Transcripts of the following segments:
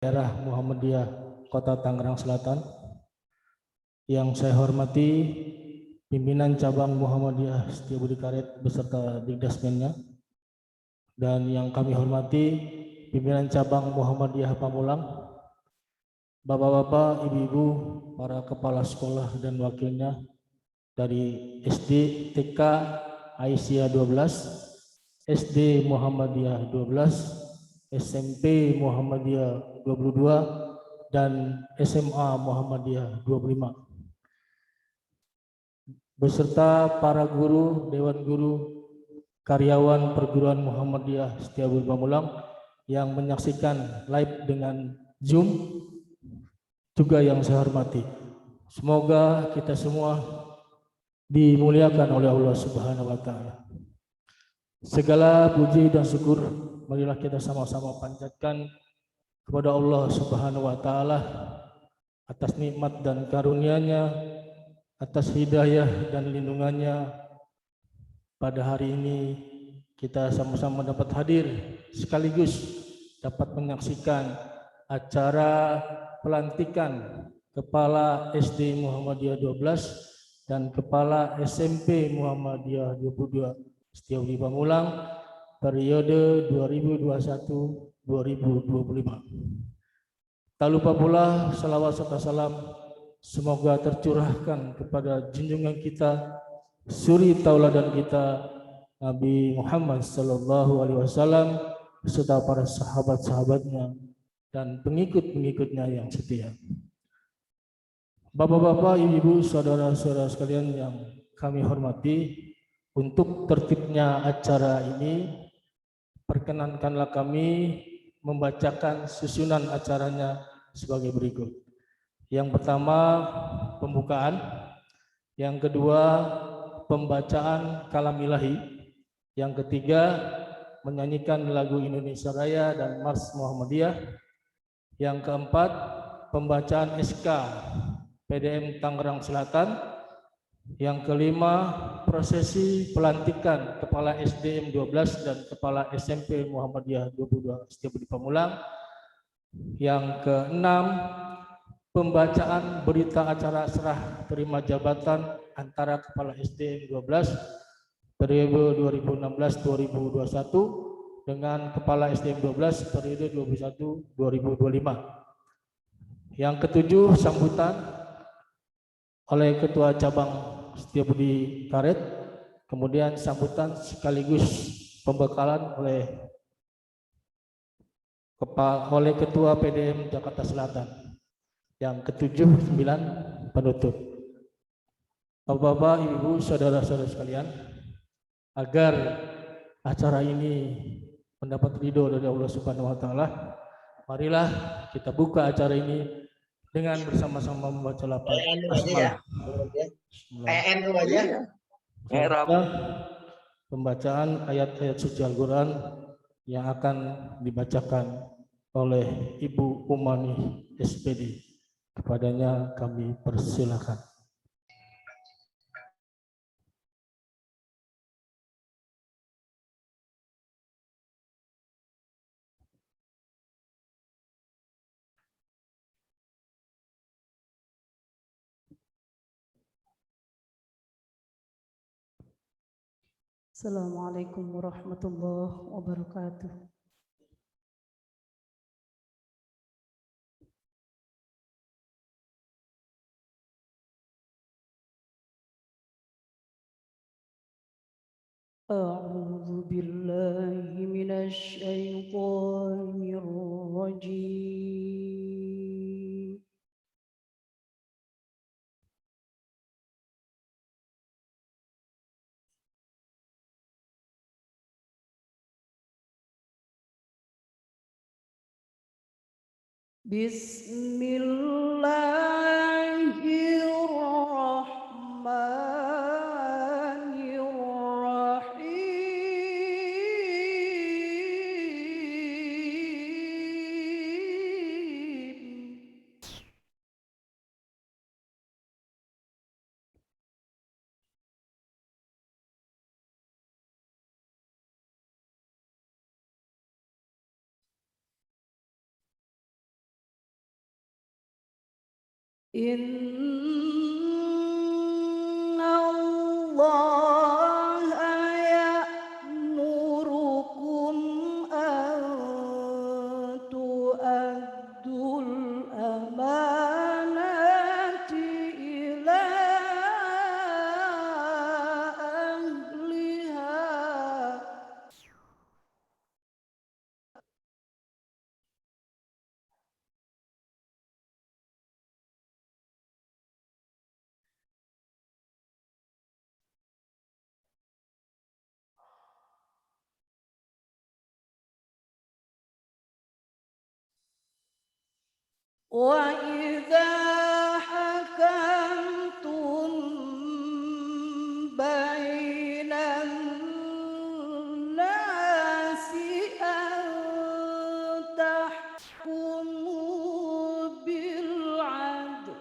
daerah Muhammadiyah Kota Tangerang Selatan. Yang saya hormati pimpinan cabang Muhammadiyah Setiabudi Karet beserta Digdasmennya, dan yang kami hormati pimpinan cabang Muhammadiyah Pamulang, bapak-bapak, ibu-ibu, para kepala sekolah dan wakilnya dari SD, TK, Aisyah 12, SD Muhammadiyah 12, SMP Muhammadiyah 22, dan SMA Muhammadiyah 25. Beserta para guru, dewan guru, karyawan perguruan Muhammadiyah Setiabudi Pamulang yang menyaksikan live dengan Zoom, juga yang saya hormati. Semoga kita semua dimuliakan oleh Allah Subhanahu wa Ta'ala. Segala puji dan syukur marilah kita sama-sama panjatkan kepada Allah Subhanahu wa Ta'ala atas nikmat dan karunia-Nya, atas hidayah dan lindungannya. Pada hari ini kita sama-sama dapat hadir sekaligus dapat menyaksikan acara pelantikan Kepala SD Muhammadiyah 12 dan Kepala SMP Muhammadiyah 22 Setiabudi Pamulang periode 2021-2025. Tak lupa pula salawat serta salam semoga tercurahkan kepada junjungan kita, suri tauladan kita, Nabi Muhammad Sallallahu Alaihi Wasallam beserta para sahabat-sahabatnya dan pengikut-pengikutnya yang setia. Bapak-bapak, ibu-ibu, saudara-saudara sekalian yang kami hormati, untuk tertibnya acara ini, perkenankanlah kami membacakan susunan acaranya sebagai berikut. Yang pertama, pembukaan. Yang kedua, pembacaan kalam ilahi. Yang ketiga, menyanyikan lagu Indonesia Raya dan Mars Muhammadiyah. Yang keempat, pembacaan SK PDM Tangerang Selatan. Yang kelima, prosesi pelantikan Kepala SDM 12 dan Kepala SMP Muhammadiyah 22 Setiabudi Pamulang. Yang keenam, pembacaan berita acara serah terima jabatan antara Kepala SDM 12 periode 2016-2021 dengan Kepala SDM 12 periode 2021-2025. Yang ketujuh, sambutan oleh Ketua Cabang Setiabudi Karet, kemudian sambutan sekaligus pembekalan oleh Ketua PDM Jakarta Selatan. Yang ketujuh, 9, penutup. Bapak-bapak, ibu, saudara-saudara sekalian, agar acara ini mendapat ridho dari Allah Subhanahu wa Ta'ala, marilah kita buka acara ini dengan bersama-sama membaca lafaz basmalah. Pembacaan ayat-ayat suci Al-Quran yang akan dibacakan oleh Ibu Umani SPD. Kepadanya kami persilakan. Assalamualaikum warahmatullahi wabarakatuh. A'udzu billahi minasy syaithanir rajim. Bismillahirrahmanirrahim. Inna Allah ya'murukum an tu'addul amanati ila ahliha. وَإِذَا حَكَمْتُم بَيْنَ النَّاسِ أَن تَحْكُمُوا بِالْعَدْلِ.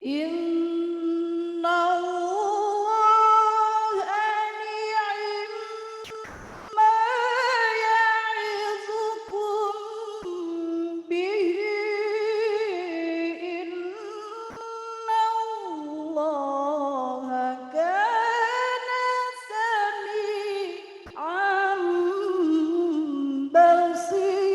Inna Allaha ni'ma ya'izukum bihi. Inna Allaha kana sami'an basira.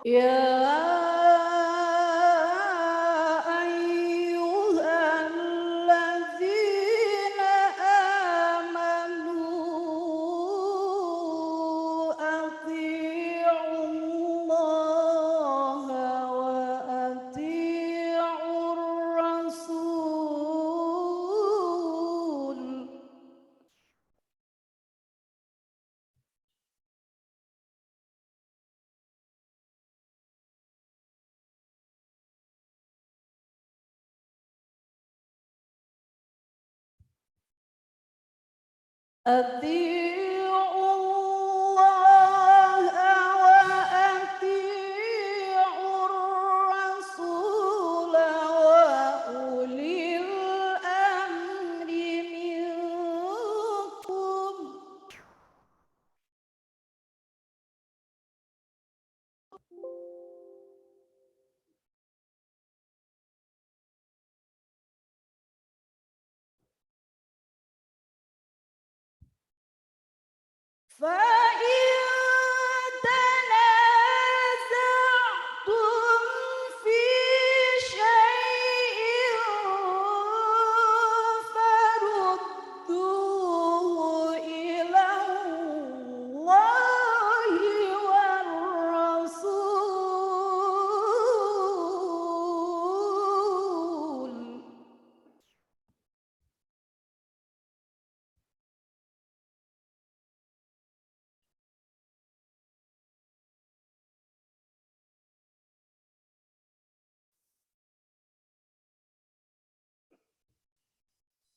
يا أيها الذين آمنوا أطيعوا الله وأطيعوا الرسول. أطيعوا الله وأطيعوا الرسول وأولي الأمر منكم. فإن تنازعتم في شيء فردوه إلى الله والرسول.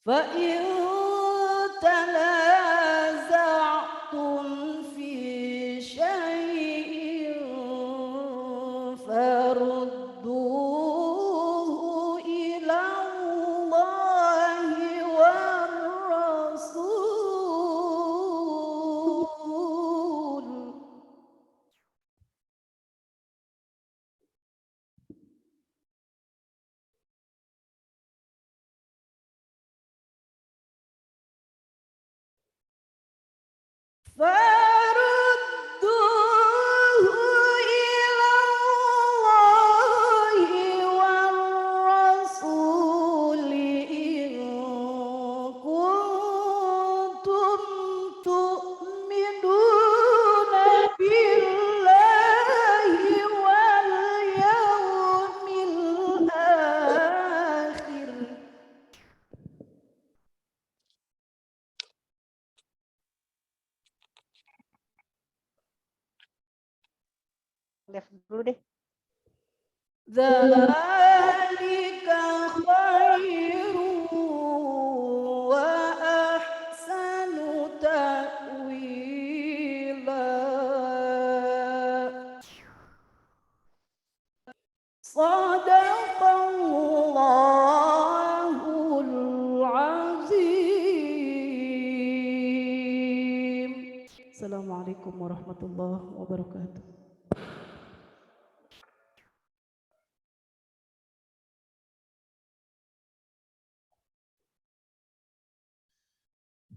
فإن تنازعتم في شيء فردوه إلى الله والرسول. فردوه إلى الله والرسول إن كنتم تؤمنون بالله واليوم الآخر. Left dulu deh. Dzalika khairu wa ahsanu ta'wila. Shadaqallahul azim. Assalamualaikum warahmatullahi wabarakatuh.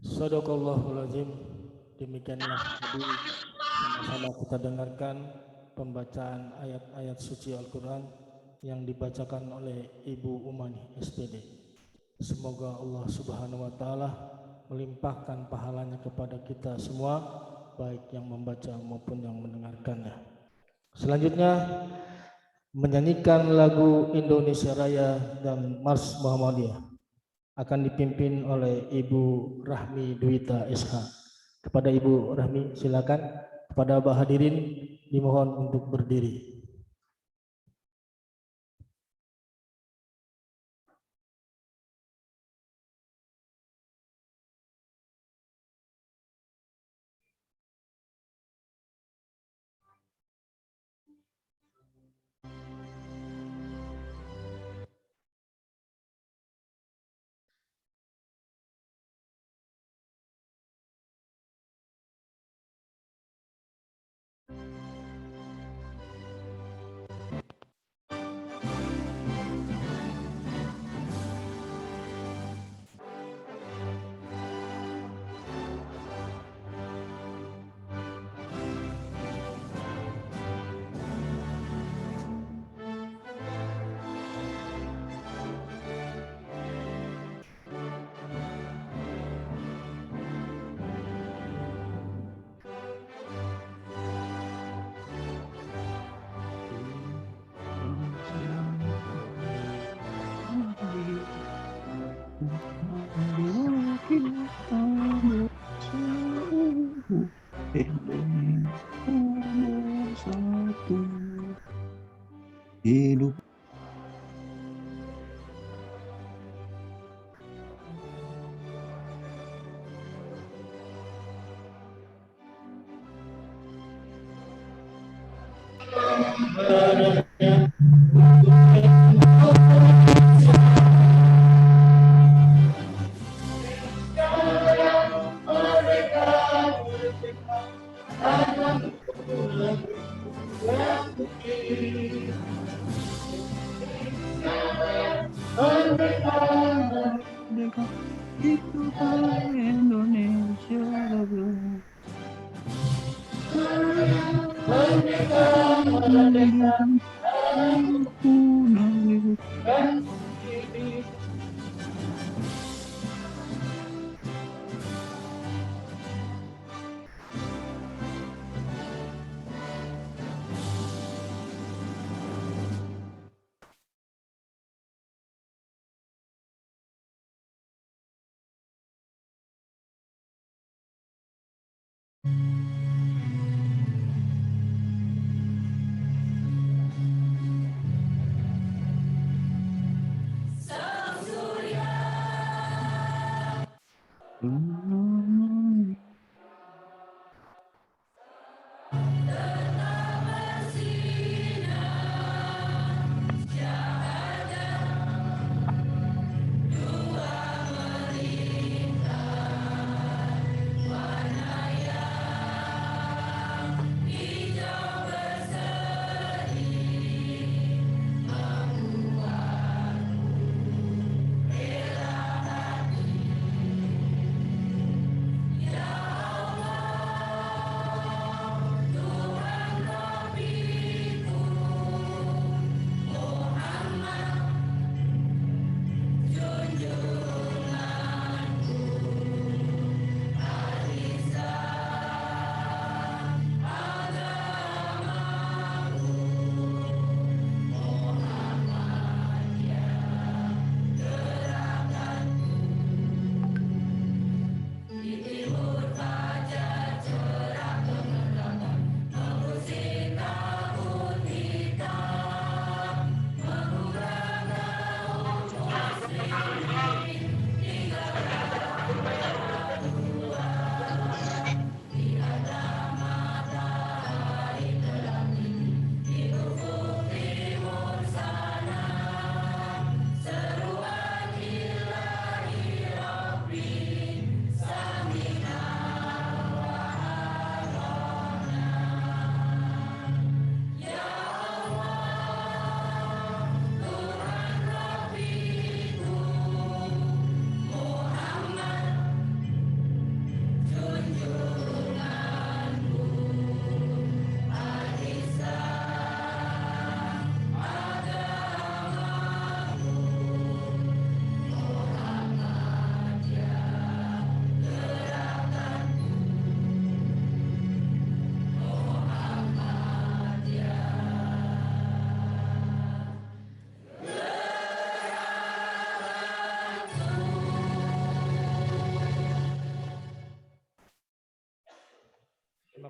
Shadaqallahul azim. Demikianlah tadi sama-sama kita dengarkan pembacaan ayat-ayat suci Al-Quran yang dibacakan oleh Ibu Umani SPD. Semoga Allah Subhanahu wa Ta'ala melimpahkan pahalanya kepada kita semua, baik yang membaca maupun yang mendengarkannya. Selanjutnya menyanyikan lagu Indonesia Raya dan Mars Muhammadiyah akan dipimpin oleh Ibu Rahmi Dwita SH. Kepada Ibu Rahmi silakan. Kepada Bapak hadirin dimohon untuk berdiri. Hidup Indonesia Raya.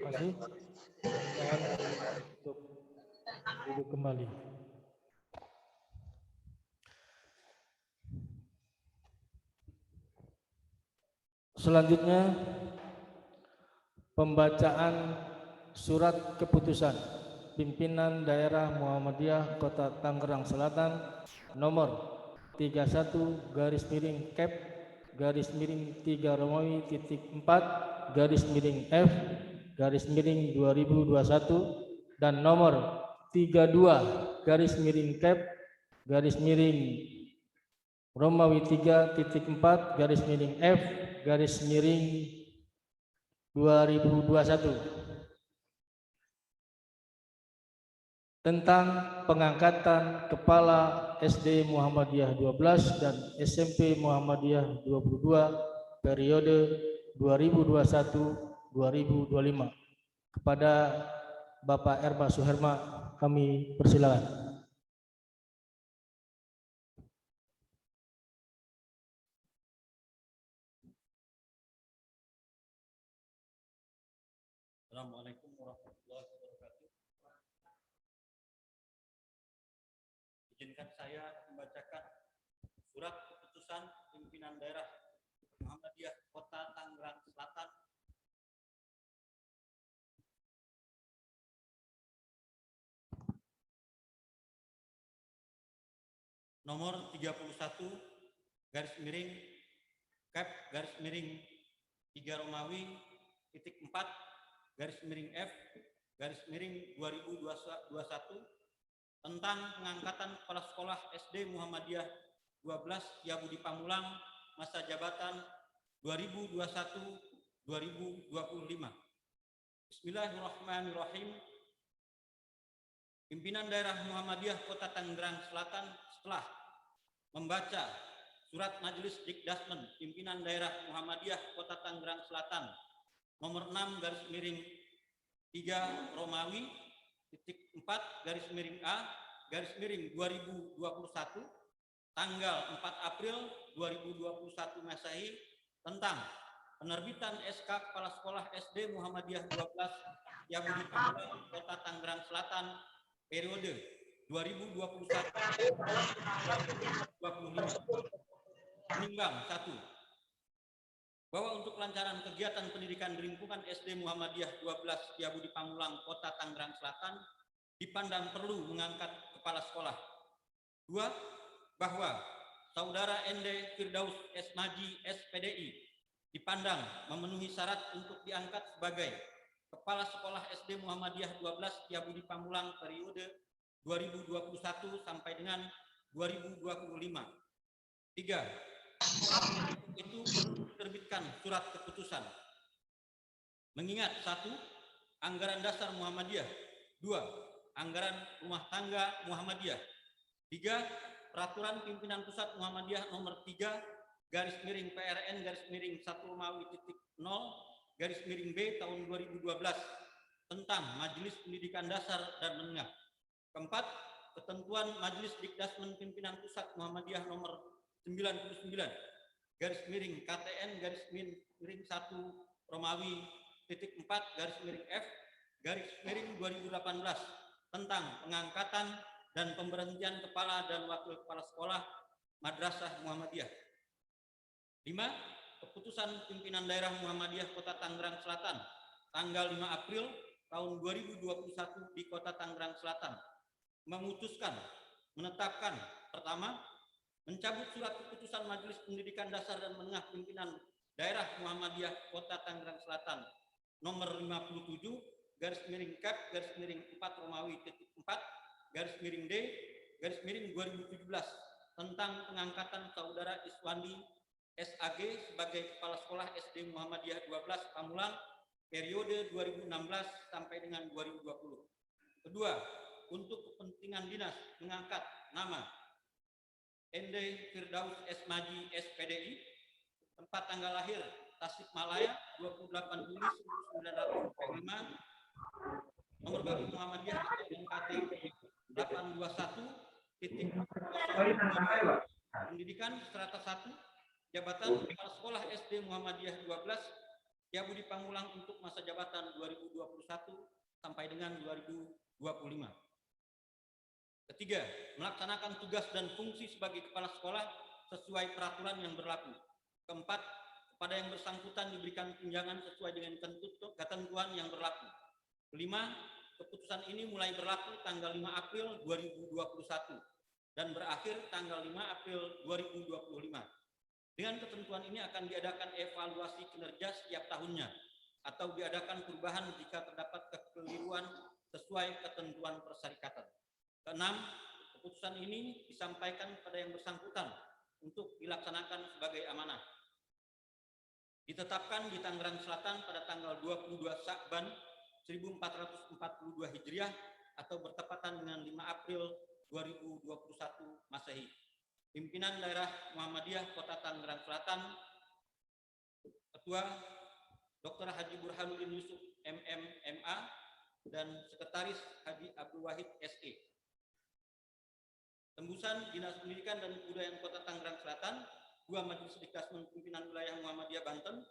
kasih. Untuk duduk kembali. Selanjutnya pembacaan surat keputusan pimpinan daerah Muhammadiyah Kota Tangerang Selatan nomor 31/Kep/3 Romawi .4/F /2021 dan nomor 32/Kep/Romawi 3.4/F /2021 tentang pengangkatan Kepala SD Muhammadiyah 12 dan SMP Muhammadiyah 22 periode 2021-2025. Kepada Bapak Erba Suherma kami persilakan. Assalamualaikum warahmatullahi wabarakatuh. Izinkan saya membacakan surat keputusan pimpinan daerah Muhammadiyah Kota Tangerang Selatan nomor 31/Kep/3 Romawi .4/F/2021 tentang pengangkatan kepala sekolah SD Muhammadiyah 12 Setiabudi Pamulang masa jabatan 2021-2025. Bismillahirrahmanirrahim. Pimpinan daerah Muhammadiyah Kota Tangerang Selatan setelah membaca surat Majelis Dikdasmen Pimpinan Daerah Muhammadiyah Kota Tangerang Selatan nomor 6/3 Romawi .4/A/2021 tanggal 4 April 2021 Masehi tentang penerbitan SK Kepala Sekolah SD Muhammadiyah 12 Setiabudi Pamulang Kota Tangerang Selatan periode 2021-2025. Menimbang 1. Bahwa untuk kelancaran kegiatan pendidikan di lingkungan SD Muhammadiyah 12 Setiabudi Pamulang Kota Tangerang Selatan dipandang perlu mengangkat kepala sekolah. 2. Bahwa Saudara Ende Firdaus Esmaji SPDI dipandang memenuhi syarat untuk diangkat sebagai Kepala Sekolah SD Muhammadiyah 12 Setiabudi Pamulang periode 2021 sampai dengan 2025. 3. Itu diterbitkan surat keputusan. Mengingat 1. Anggaran dasar Muhammadiyah. 2. Anggaran rumah tangga Muhammadiyah. 3. Peraturan Pimpinan Pusat Muhammadiyah nomor 3/PRN/1 Romawi .0/B tahun 2012 tentang Majelis Pendidikan Dasar dan Menengah. 4. Ketentuan Majelis Dikdasmen Pimpinan Pusat Muhammadiyah nomor 99/KTN/1 Romawi .4/F/2018 tentang pengangkatan dan pemberhentian kepala dan wakil kepala sekolah Madrasah Muhammadiyah. 5. Keputusan Pimpinan Daerah Muhammadiyah Kota Tangerang Selatan tanggal 5 April tahun 2021 di Kota Tangerang Selatan memutuskan menetapkan pertama, mencabut surat keputusan Majelis Pendidikan Dasar dan Menengah Pimpinan Daerah Muhammadiyah Kota Tangerang Selatan nomor 57/Kep/4 Romawi .4/D/2017 tentang pengangkatan Saudara Iswandi SAG sebagai Kepala Sekolah SD Muhammadiyah 12 Pamulang periode 2016 sampai dengan 2020. Kedua, untuk kepentingan dinas mengangkat nama Ende Firdaus Esmaji SPDI, tempat tanggal lahir Tasikmalaya 28 Juli 1945, nomor baru Muhammadiyah NKT 821.0 pendidikan strata 1, jabatan Kepala Sekolah SD Muhammadiyah 12 Setiabudi Pamulang untuk masa jabatan 2021 sampai dengan 2025. Ketiga, melaksanakan tugas dan fungsi sebagai kepala sekolah sesuai peraturan yang berlaku. Keempat, kepada yang bersangkutan diberikan tunjangan sesuai dengan ketentuan yang berlaku. Kelima, keputusan ini mulai berlaku tanggal 5 April 2021 dan berakhir tanggal 5 April 2025. Dengan ketentuan ini akan diadakan evaluasi kinerja setiap tahunnya atau diadakan perubahan jika terdapat kekeliruan sesuai ketentuan persyarikatan. Keenam, keputusan ini disampaikan kepada yang bersangkutan untuk dilaksanakan sebagai amanah. Ditetapkan di Tangerang Selatan pada tanggal 22 Sya'ban 1442 Hijriah atau bertepatan dengan 5 April 2021 Masehi. Pimpinan Daerah Muhammadiyah Kota Tangerang Selatan, Ketua Dr. Haji Burhanuddin Yusuf MMMA dan Sekretaris Haji Abdul Wahid SE. Tembusan Dinas Pendidikan dan Kebudayaan Kota Tangerang Selatan, 2 Majelis Dikdasmen Pimpinan Wilayah Muhammadiyah Banten,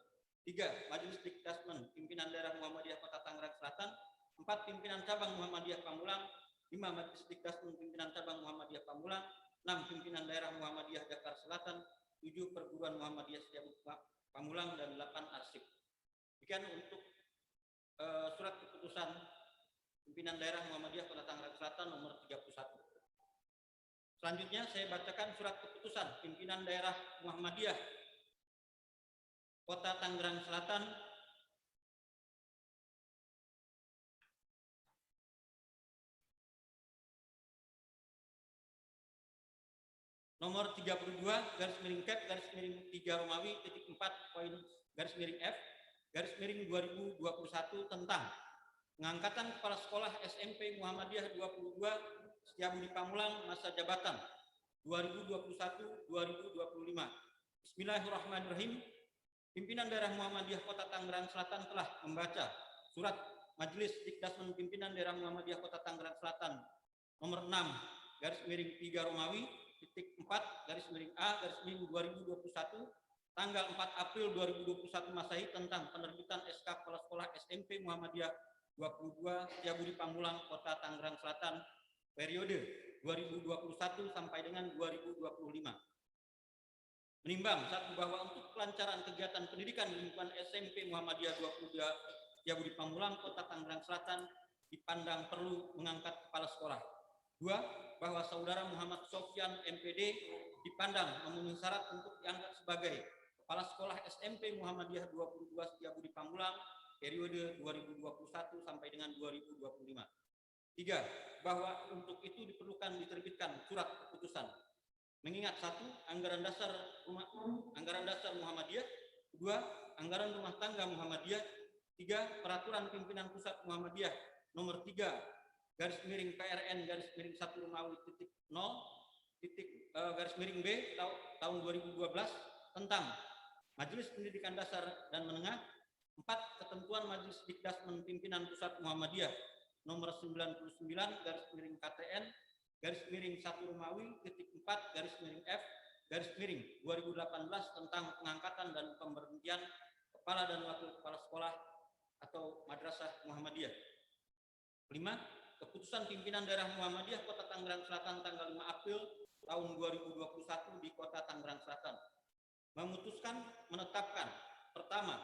3 Majelis Dikdasmen Pimpinan Daerah Muhammadiyah Kota Tangerang Selatan, 4 Pimpinan Cabang Muhammadiyah Pamulang, 5 Majelis Dikdasmen Pimpinan Cabang Muhammadiyah Pamulang, 6 Pimpinan Daerah Muhammadiyah Jakarta Selatan, 7 Perguruan Muhammadiyah Setiabudi Pamulang, dan 8 arsip. Demikian untuk surat keputusan Pimpinan Daerah Muhammadiyah Kota Tangerang Selatan nomor 31. Selanjutnya saya bacakan surat keputusan Pimpinan Daerah Muhammadiyah Kota Tangerang Selatan nomor 32 garis miring Cap garis miring 3 Romawi titik 4 poin garis miring F garis miring 2021 tentang pengangkatan kepala sekolah SMP Muhammadiyah 22 Setiabudi Pamulang masa jabatan 2021-2025. Bismillahirrahmanirrahim. Pimpinan Daerah Muhammadiyah Kota Tangerang Selatan telah membaca surat Majelis Dikdasmen Pimpinan Daerah Muhammadiyah Kota Tangerang Selatan nomor 6 garis miring 3 Romawi titik 4 garis miring A garis miring 2021 tanggal 4 April 2021 Masehi tentang penerbitan SK Kepala Sekolah SMP Muhammadiyah 22 Setiabudi Pamulang Kota Tangerang Selatan periode 2021 sampai dengan 2025. Menimbang satu bahwa untuk kelancaran kegiatan pendidikan di lingkungan SMP Muhammadiyah 22 Setiabudi Pamulang Kota Tangerang Selatan dipandang perlu mengangkat kepala sekolah. 2. Bahwa saudara Muhammad Sofyan MPD dipandang memenuhi syarat untuk diangkat sebagai kepala sekolah SMP Muhammadiyah 22 Setiabudi Pamulang periode 2021 sampai dengan 2025. 3. Bahwa untuk itu diperlukan diterbitkan surat keputusan. Mengingat 1. Anggaran dasar Muhammadiyah, 2. Anggaran rumah tangga Muhammadiyah, 3. Peraturan pimpinan pusat Muhammadiyah nomor 3 garis miring PRN garis miring 1 Romawi titik 0 titik garis miring B tahun 2012 tentang Majelis Pendidikan Dasar dan Menengah. 4. Ketentuan Majelis Dikdasmen Pimpinan Pusat Muhammadiyah nomor 99 garis miring KTN garis miring 1 Romawi titik 4 garis miring F garis miring 2018 tentang pengangkatan dan pemberhentian kepala dan wakil kepala sekolah atau madrasah Muhammadiyah. 5. Keputusan Pimpinan Daerah Muhammadiyah Kota Tangerang Selatan tanggal 5 April tahun 2021 di Kota Tangerang Selatan memutuskan menetapkan pertama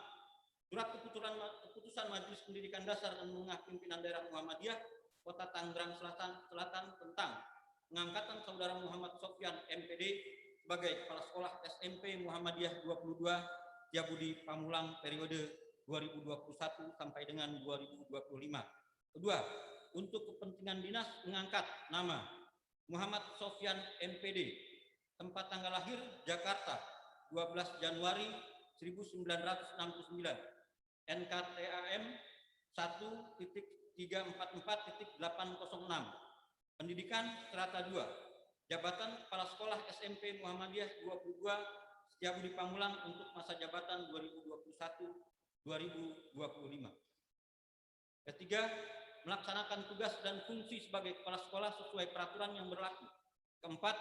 surat keputusan Majelis Pendidikan Dasar dan Menengah Pimpinan Daerah Muhammadiyah Kota Tangerang Selatan tentang pengangkatan saudara Muhammad Sofyan MPD sebagai kepala sekolah SMP Muhammadiyah 22 Setiabudi Pamulang periode 2021 sampai dengan 2025. Kedua, untuk kepentingan dinas mengangkat nama Muhammad Sofyan MPD, tempat tanggal lahir Jakarta 12 Januari 1969, NKTAM 1.344.806, pendidikan strata 2, jabatan kepala sekolah SMP Muhammadiyah 22 Setiabudi Pamulang untuk masa jabatan 2021-2025. Ketiga, melaksanakan tugas dan fungsi sebagai kepala sekolah sesuai peraturan yang berlaku. Keempat,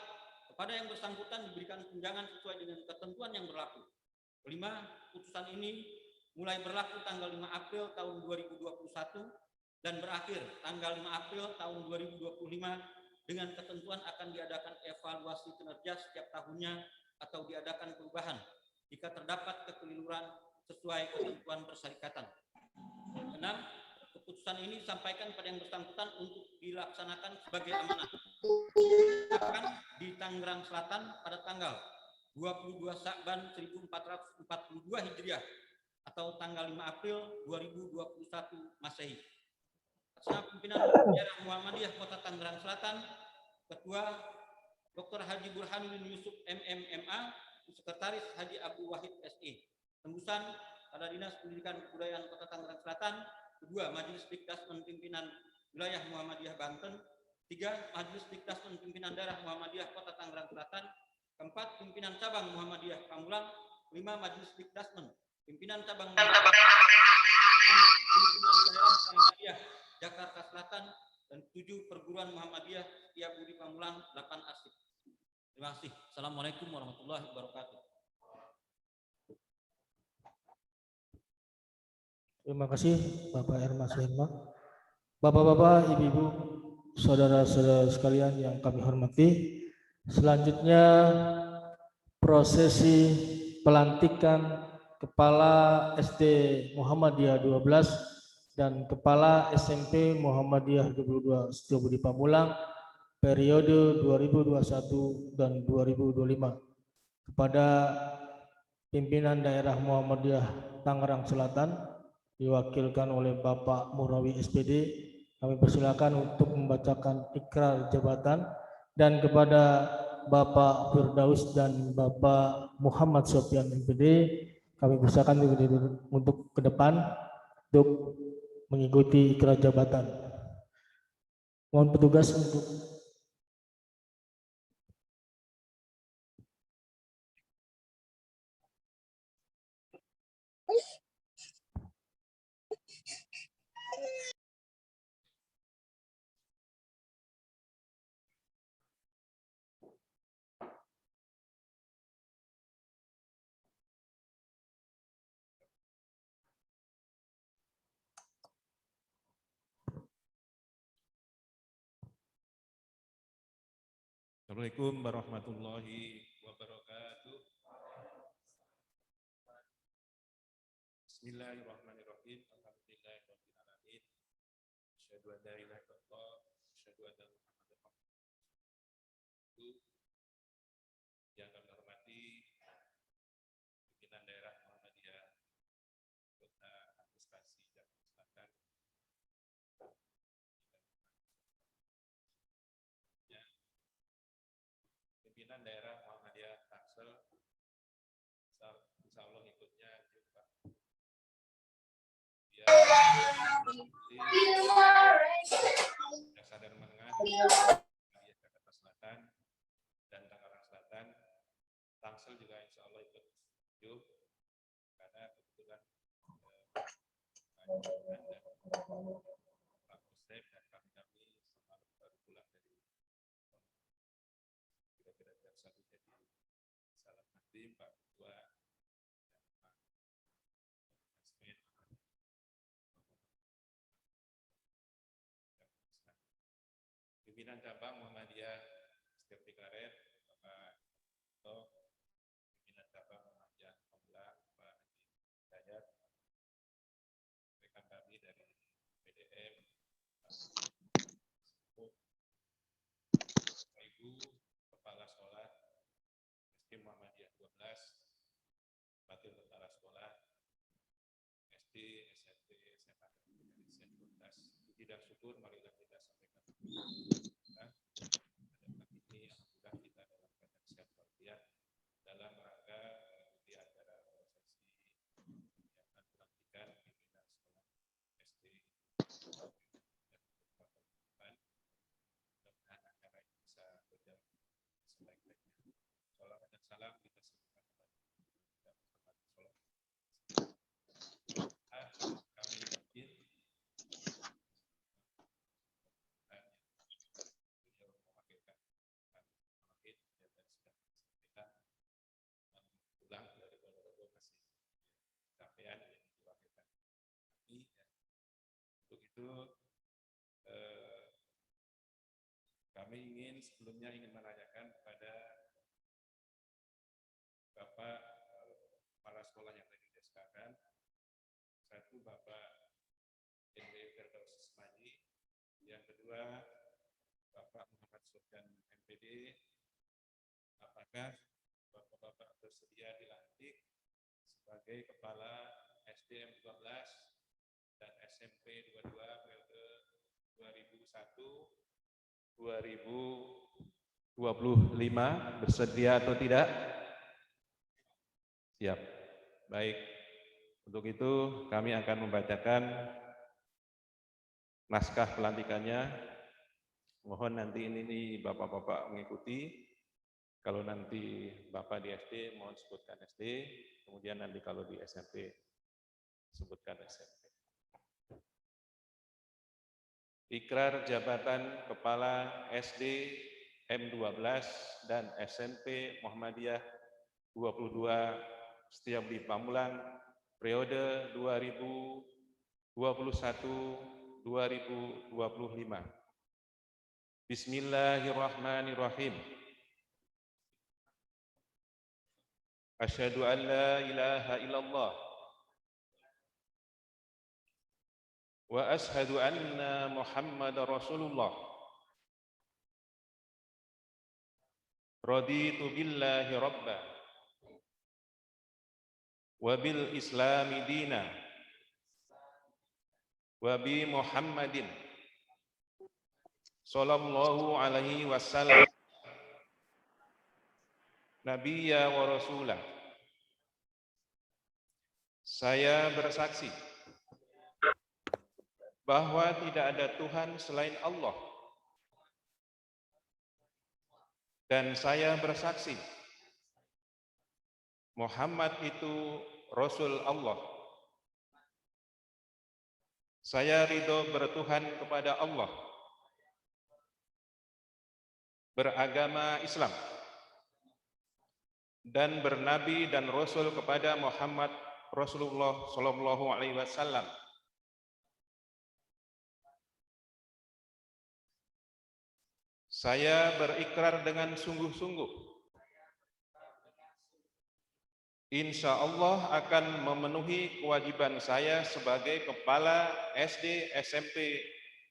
kepada yang bersangkutan diberikan tunjangan sesuai dengan ketentuan yang berlaku. Kelima, putusan ini mulai berlaku tanggal 5 April tahun 2021 dan berakhir tanggal 5 April tahun 2025 dengan ketentuan akan diadakan evaluasi kinerja setiap tahunnya atau diadakan perubahan jika terdapat kekeliruan sesuai ketentuan persyarikatan. 6. Keputusan ini disampaikan pada yang bersangkutan untuk dilaksanakan sebagai amanah. Akan di Tangerang Selatan pada tanggal 22 Sya'ban 1442 Hijriah atau tanggal 5 April 2021 Masehi. Atas pimpinan daerah Muhammadiyah Kota Tangerang Selatan, Ketua Dr. Haji Burhanuddin Yusuf MMMA, Sekretaris Haji Abu Wahid SE. Tembusan pada Dinas Pendidikan Kebudayaan Kota Tangerang Selatan. Kedua, Majelis Dikdasmen Pimpinan Wilayah Muhammadiyah Banten. 3. Majelis Dikdasmen Pimpinan Daerah Muhammadiyah Kota Tangerang Selatan. 4. Pimpinan Cabang Muhammadiyah Pamulang. 5. Majelis Dikdasmen Pimpinan Cabang Pimpinan Daerah Muhammadiyah Jakarta Selatan. Dan 7. Perguruan Muhammadiyah Setiabudi Pamulang 8 Arsip. Terima kasih. Assalamualaikum warahmatullahi wabarakatuh. Terima kasih Bapak Ermas Herma. Bapak-bapak, ibu-ibu, saudara-saudara sekalian yang kami hormati, selanjutnya prosesi pelantikan Kepala SD Muhammadiyah 12 dan Kepala SMP Muhammadiyah 22 Setiabudi Pamulang periode 2021 dan 2025 kepada pimpinan daerah Muhammadiyah Tangerang Selatan diwakilkan oleh Bapak Murawi SPD. Kami persilakan untuk membacakan ikrar jabatan, dan kepada Bapak Firdaus dan Bapak Muhammad Sofyan MPD kami persilakan untuk ke depan untuk mengikuti ikrar jabatan. Mohon petugas untuk Assalamualaikum warahmatullahi wabarakatuh. Bismillahirrahmanirrahim. Alhamdulillahirabbil alamin. Asyhadu an la ilaha illallah, asyhadu anna Muhammadar Rasulullah. Yang kami hormati pimpinan daerah Muhammadiyah Kota Administrasi Jakarta Selatan. Pimpinan daerah Muhammadiyah Tangsel, insya Allah ikutnya Pak. Dasar dan menengah Muhammadiyah Jakarta Selatan dan Tangerang Selatan. Tangsel juga insya Allah ikut yuk, karena kebetulan Pak Muslim dan kami semalam baru pulang dari kira-kira jam 1, jadi salam hati Pak Ketua dan Pak Asmin. Pimpinan cabang Muhammadiyah Setiap Karet, Bapak Toto, pimpinan cabang Muhammadiyah Pamulang, Pak Haji Dayat, rekan kami dari PDM, Ibu Kepala Sekolah SD Muhammadiyah 12, Batil Tentara Sekolah, SD, SMP, SMA, dan Universitas. Puji dan syukur marilah kita sampaikan. Pada pagi ini, alhamdulillah kita dalam keadaan sehat walafiat dalam rangka di acara prosesi yang akan dilakukan pimpinan sekolah SD dan mudah-mudahan acara ini bisa berjalan sebaik-baiknya. Salam dan salam kita sembahkan kepada Muhammad sallallahu. Kami izin itu kami sebelumnya ingin menanyakan kepada Bapak kepala sekolah yang tadi disekarkan. Satu, Bapak NW Firdaus Ismaji. Yang kedua, Bapak Muhammad Sofyan MPD. Apakah Bapak-Bapak bersedia dilantik sebagai Kepala SDM 12 dan SMP 22 periode 2001-2025, bersedia atau tidak? Siap. Baik. Untuk itu kami akan membacakan naskah pelantikannya. Mohon nanti ini Bapak-Bapak mengikuti. Kalau nanti Bapak di SD, mohon sebutkan SD. Kemudian nanti kalau di SMP, sebutkan SMP. Ikrar jabatan Kepala SD M12 dan SMP Muhammadiyah 22 Setiabudi Pamulang periode 2021-2025. Bismillahirrahmanirrahim. Asyhadu an la ilaha illallah wa ashhadu anna Muhammadar Rasulullah. Raditu billahi rabba wa bil islami dina wa bi Muhammadin sallallahu alaihi wasallam nabiyya wa rasulah. Saya bersaksi bahwa tidak ada Tuhan selain Allah, dan saya bersaksi Muhammad itu Rasul Allah. Saya ridho bertuhan kepada Allah, beragama Islam, dan bernabi dan Rasul kepada Muhammad Rasulullah Sallallahu Alaihi Wasallam. Saya berikrar dengan sungguh-sungguh, insya Allah akan memenuhi kewajiban saya sebagai Kepala SD SMP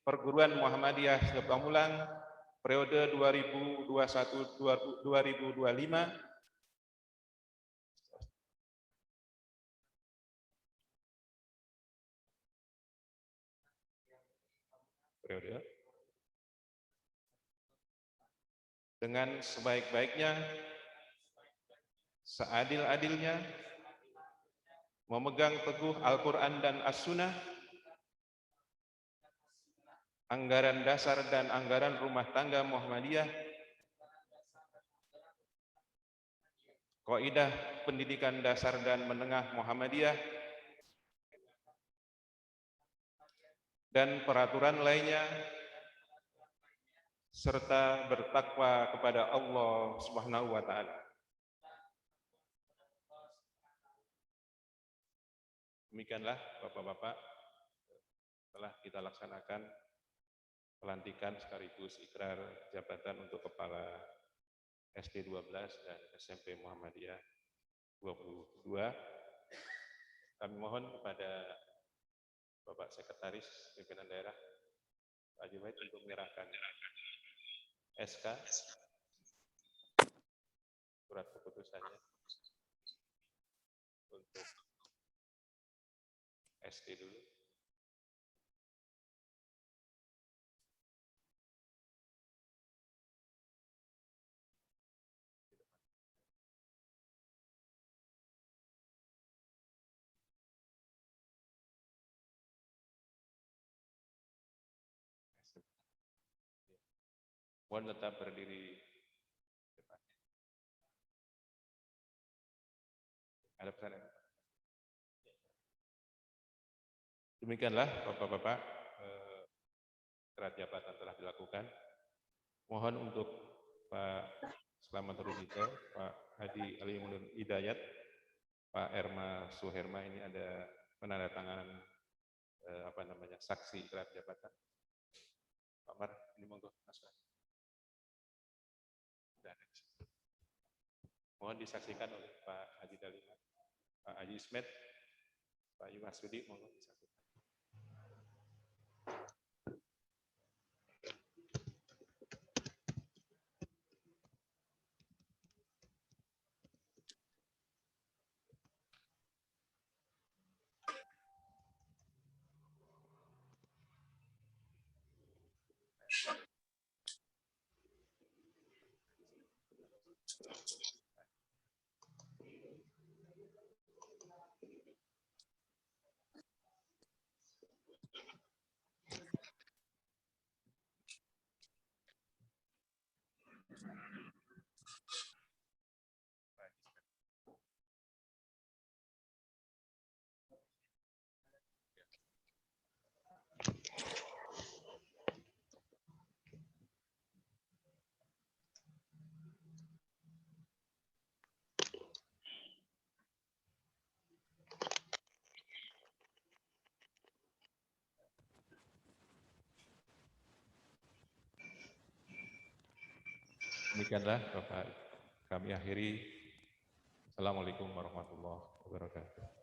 Perguruan Muhammadiyah Pamulang periode 2021-2025 periode dengan sebaik-baiknya, seadil-adilnya, memegang teguh Al-Quran dan As-Sunnah, anggaran dasar dan anggaran rumah tangga Muhammadiyah, kaidah pendidikan dasar dan menengah Muhammadiyah, dan peraturan lainnya, serta bertakwa kepada Allah Subhanahu wa Ta'ala. Demikianlah Bapak-Bapak, telah kita laksanakan pelantikan sekaligus ikrar jabatan untuk Kepala SD 12 dan SMP Muhammadiyah 22. Kami mohon kepada Bapak Sekretaris Pimpinan Daerah Pak Haji Wahid untuk menyerahkan SK surat keputusannya untuk SD dulu. Mohon tetap berdiri. Ada pesan? Demikianlah Bapak-Bapak, ikrar jabatan telah dilakukan. Mohon untuk Pak Slamet Rudito, Pak Hadi Alimunur Hidayat, Pak Erma Suherma ini ada penandatanganan saksi ikrar jabatan. Pak Mar, ini monggo naskah. Mohon disaksikan oleh Pak Haji Daliman, Pak Haji Ismet, Pak Yumasudi, monggo disaksikan. Demikianlah Bapak, kami akhiri. Assalamualaikum warahmatullahi wabarakatuh.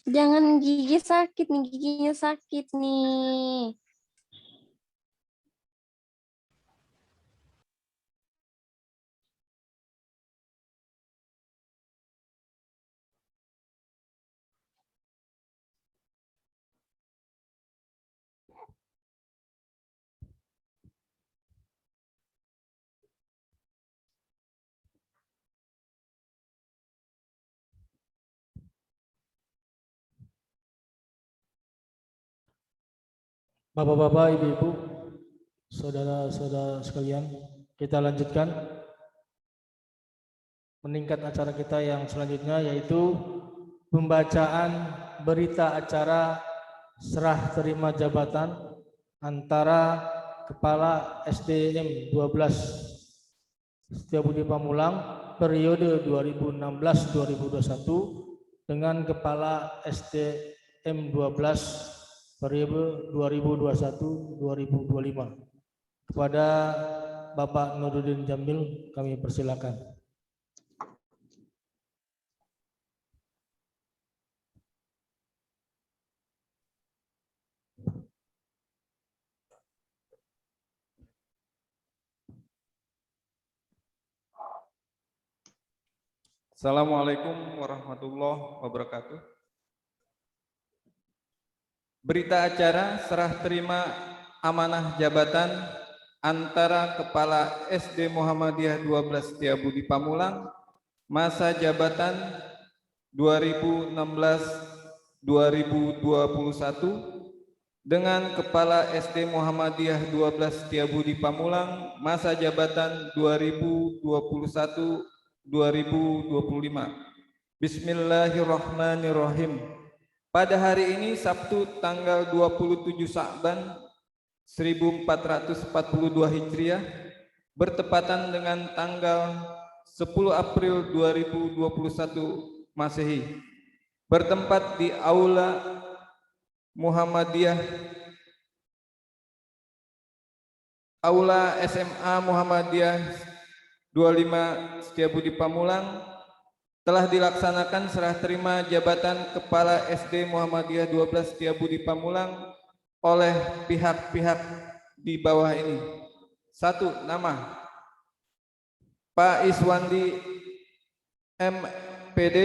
Jangan gigi sakit nih, giginya sakit nih. Bapak-bapak, ibu-ibu, saudara-saudara sekalian, kita lanjutkan meningkat acara kita yang selanjutnya, yaitu pembacaan berita acara serah terima jabatan antara Kepala SDM 12 Setiabudi Pamulang periode 2016-2021 dengan Kepala SDM 12 periode 2021-2025. Kepada Bapak Nuruddin Jamil kami persilakan. Assalamualaikum warahmatullahi wabarakatuh. Berita acara serah terima amanah jabatan antara Kepala SD Muhammadiyah 12 Setiabudi Pamulang masa jabatan 2016-2021 dengan Kepala SD Muhammadiyah 12 Setiabudi Pamulang masa jabatan 2021-2025. Bismillahirrahmanirrahim. Pada hari ini Sabtu tanggal 27 Sya'ban 1442 Hijriah bertepatan dengan tanggal 10 April 2021 Masehi, bertempat di Aula Muhammadiyah Aula SMA Muhammadiyah 25 Setiabudi Pamulang telah dilaksanakan serah terima jabatan Kepala SD Muhammadiyah 12 Setiabudi Pamulang oleh pihak-pihak di bawah ini. 1. Nama Pak Iswandi MPD.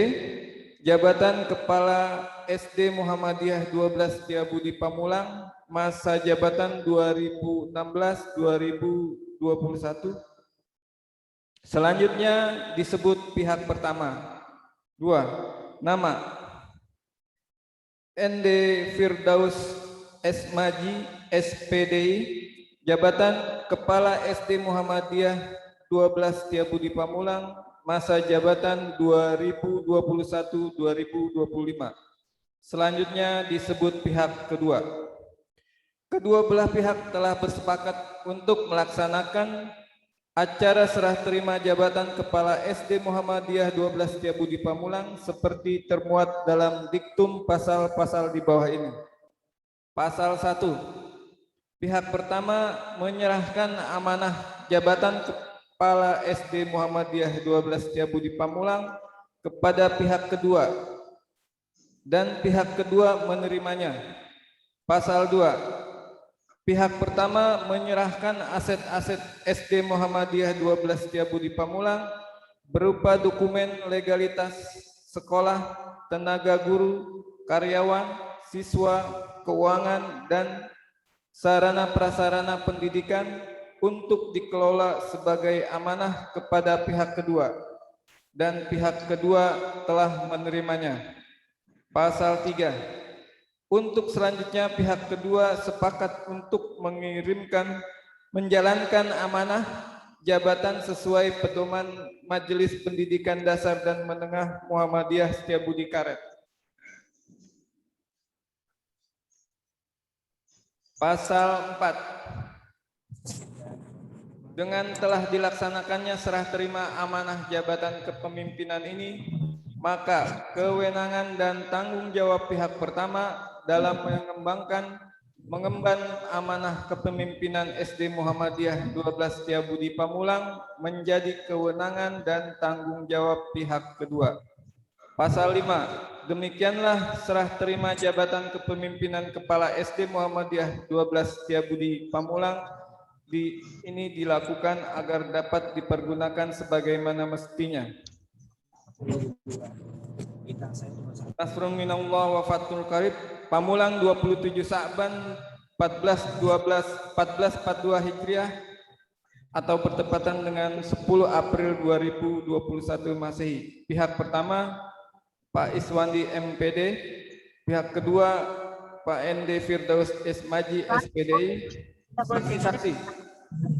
Jabatan Kepala SD Muhammadiyah 12 Setiabudi Pamulang, masa jabatan 2016-2021. Selanjutnya disebut pihak pertama. 2. Nama ND Firdaus S. Maji, SPDI, jabatan Kepala SD Muhammadiyah 12 Setiabudi Pamulang, masa jabatan 2021-2025. Selanjutnya disebut pihak kedua. Kedua belah pihak telah bersepakat untuk melaksanakan acara serah terima jabatan Kepala SD Muhammadiyah 12 Setiabudi Pamulang seperti termuat dalam diktum pasal-pasal di bawah ini. Pasal 1. Pihak pertama menyerahkan amanah jabatan Kepala SD Muhammadiyah 12 Setiabudi Pamulang kepada pihak kedua dan pihak kedua menerimanya. Pasal 2. Pihak pertama menyerahkan aset-aset SD Muhammadiyah 12 Setiabudi Pamulang berupa dokumen legalitas sekolah, tenaga guru, karyawan, siswa, keuangan, dan sarana prasarana pendidikan untuk dikelola sebagai amanah kepada pihak kedua dan pihak kedua telah menerimanya. Pasal 3. Untuk selanjutnya pihak kedua sepakat untuk menjalankan amanah jabatan sesuai pedoman Majelis Pendidikan Dasar dan Menengah Muhammadiyah Setiabudi Karet. Pasal 4. Dengan telah dilaksanakannya serah terima amanah jabatan kepemimpinan ini, maka kewenangan dan tanggung jawab pihak pertama dalam mengemban amanah kepemimpinan SD Muhammadiyah 12 Setiabudi Pamulang menjadi kewenangan dan tanggung jawab pihak kedua. Pasal 5. Demikianlah serah terima jabatan kepemimpinan Kepala SD Muhammadiyah 12 Setiabudi Pamulang ini dilakukan agar dapat dipergunakan sebagaimana mestinya. Nasrun minallah wa fathul qarib. Pamulang 27 Sa'ban 1442 Hijriah atau bertepatan dengan 10 April 2021 Masehi. Pihak pertama Pak Iswandi MPD, pihak kedua Pak ND Firdaus S. Maji SPDI. Saksi-saksi.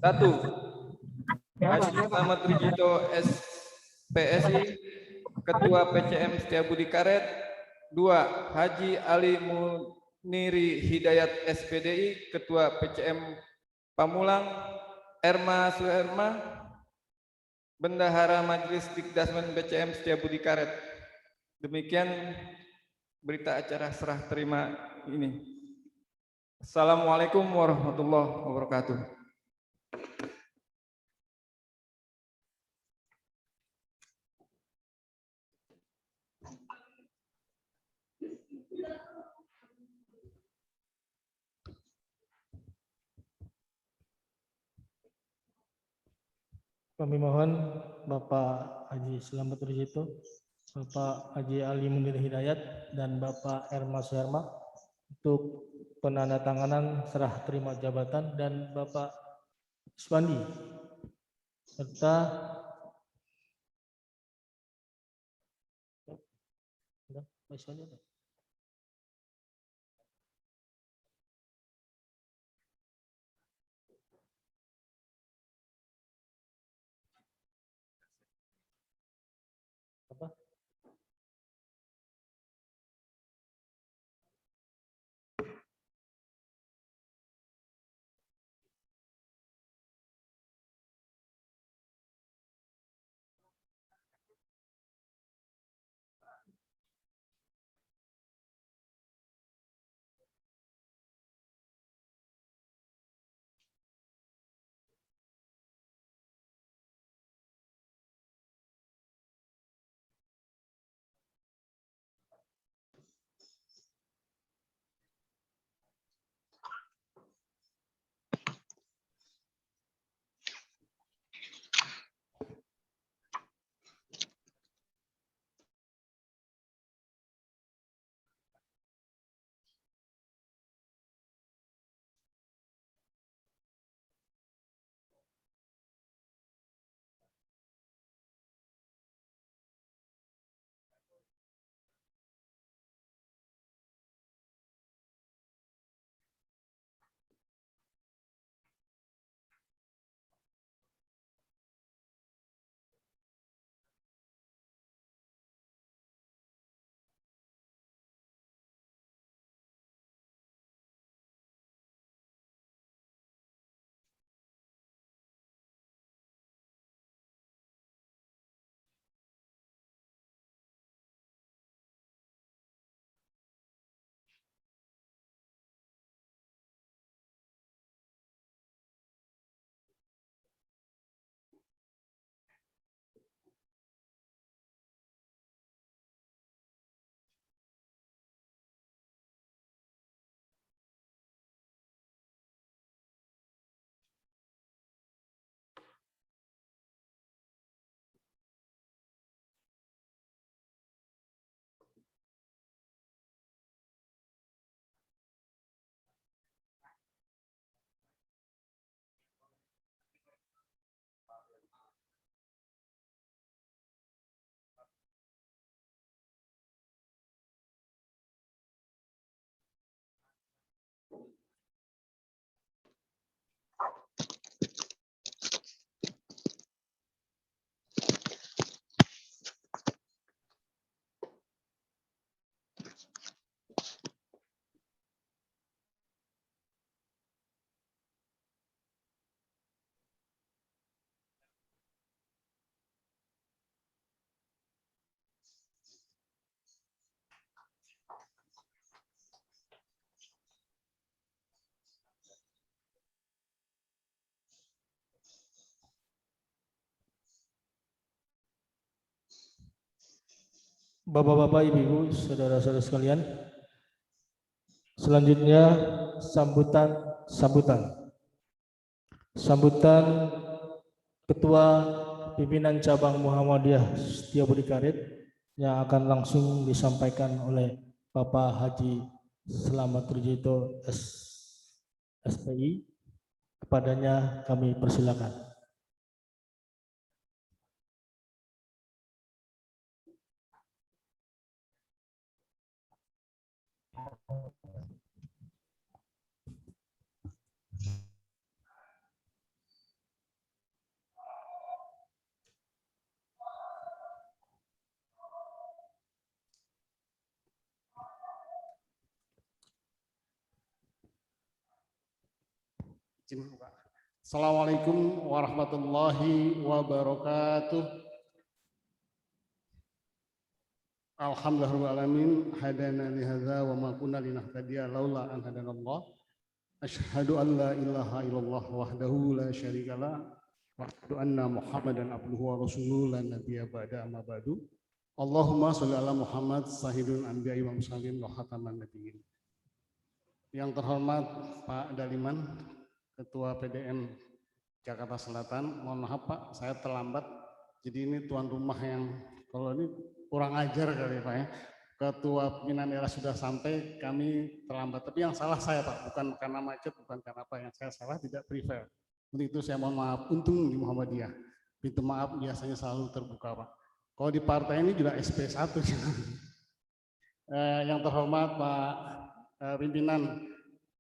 1. Haji Muhammad Rijito SPSI, Ketua PCM Setiabudi Karet. 2. Haji Ali Muniri Hidayat SPDI, Ketua PCM Pamulang. Erma Suherma, Bendahara Majelis Dikdasmen PCM Setiabudi Karet. Demikian berita acara serah terima ini. Assalamualaikum warahmatullahi wabarakatuh. Kami mohon Bapak Haji Selamat Rijito, Bapak Haji Ali Munir Hidayat, dan Bapak Erma Suherma untuk penandatanganan serah terima jabatan, dan Bapak Iswandi serta Pak Iswandi ada? Apa? Bapak-bapak, ibu-ibu, saudara-saudara sekalian, selanjutnya sambutan Ketua Pimpinan Cabang Muhammadiyah Setiabudi Karet yang akan langsung disampaikan oleh Bapak Haji Selamat Rujito SPI. Kepadanya kami persilakan. Assalamualaikum warahmatullahi wabarakatuh. Alhamdulillahirrahmanirrahim. Hadana lihadza wa ma kunna linahtadiya laula an hadanallah. Asyhadu an la ilaha illallah wahdahu la syarikalah wa asyhadu anna Muhammadan abduhu wa rasuluhu la nabiyya ba'da amma ba'du. Allahumma shalli ala Muhammad sahidul anbiya'i wa mursalin wa khataman nabiyyin. Yang terhormat Pak Daliman, Ketua PDM Jakarta Selatan, mohon maaf Pak, saya terlambat. Jadi ini tuan rumah yang kalau ini kurang ajar kali Pak ya. Ketua pimpinan daerah sudah sampai, kami terlambat. Tapi yang salah saya Pak, bukan karena macet, bukan karena apa. Yang saya salah tidak prepare. Untuk itu saya mohon maaf. Untung di Muhammadiyah, pintu maaf biasanya selalu terbuka Pak. Kalau di partai ini juga SP1. Yang terhormat Pak pimpinan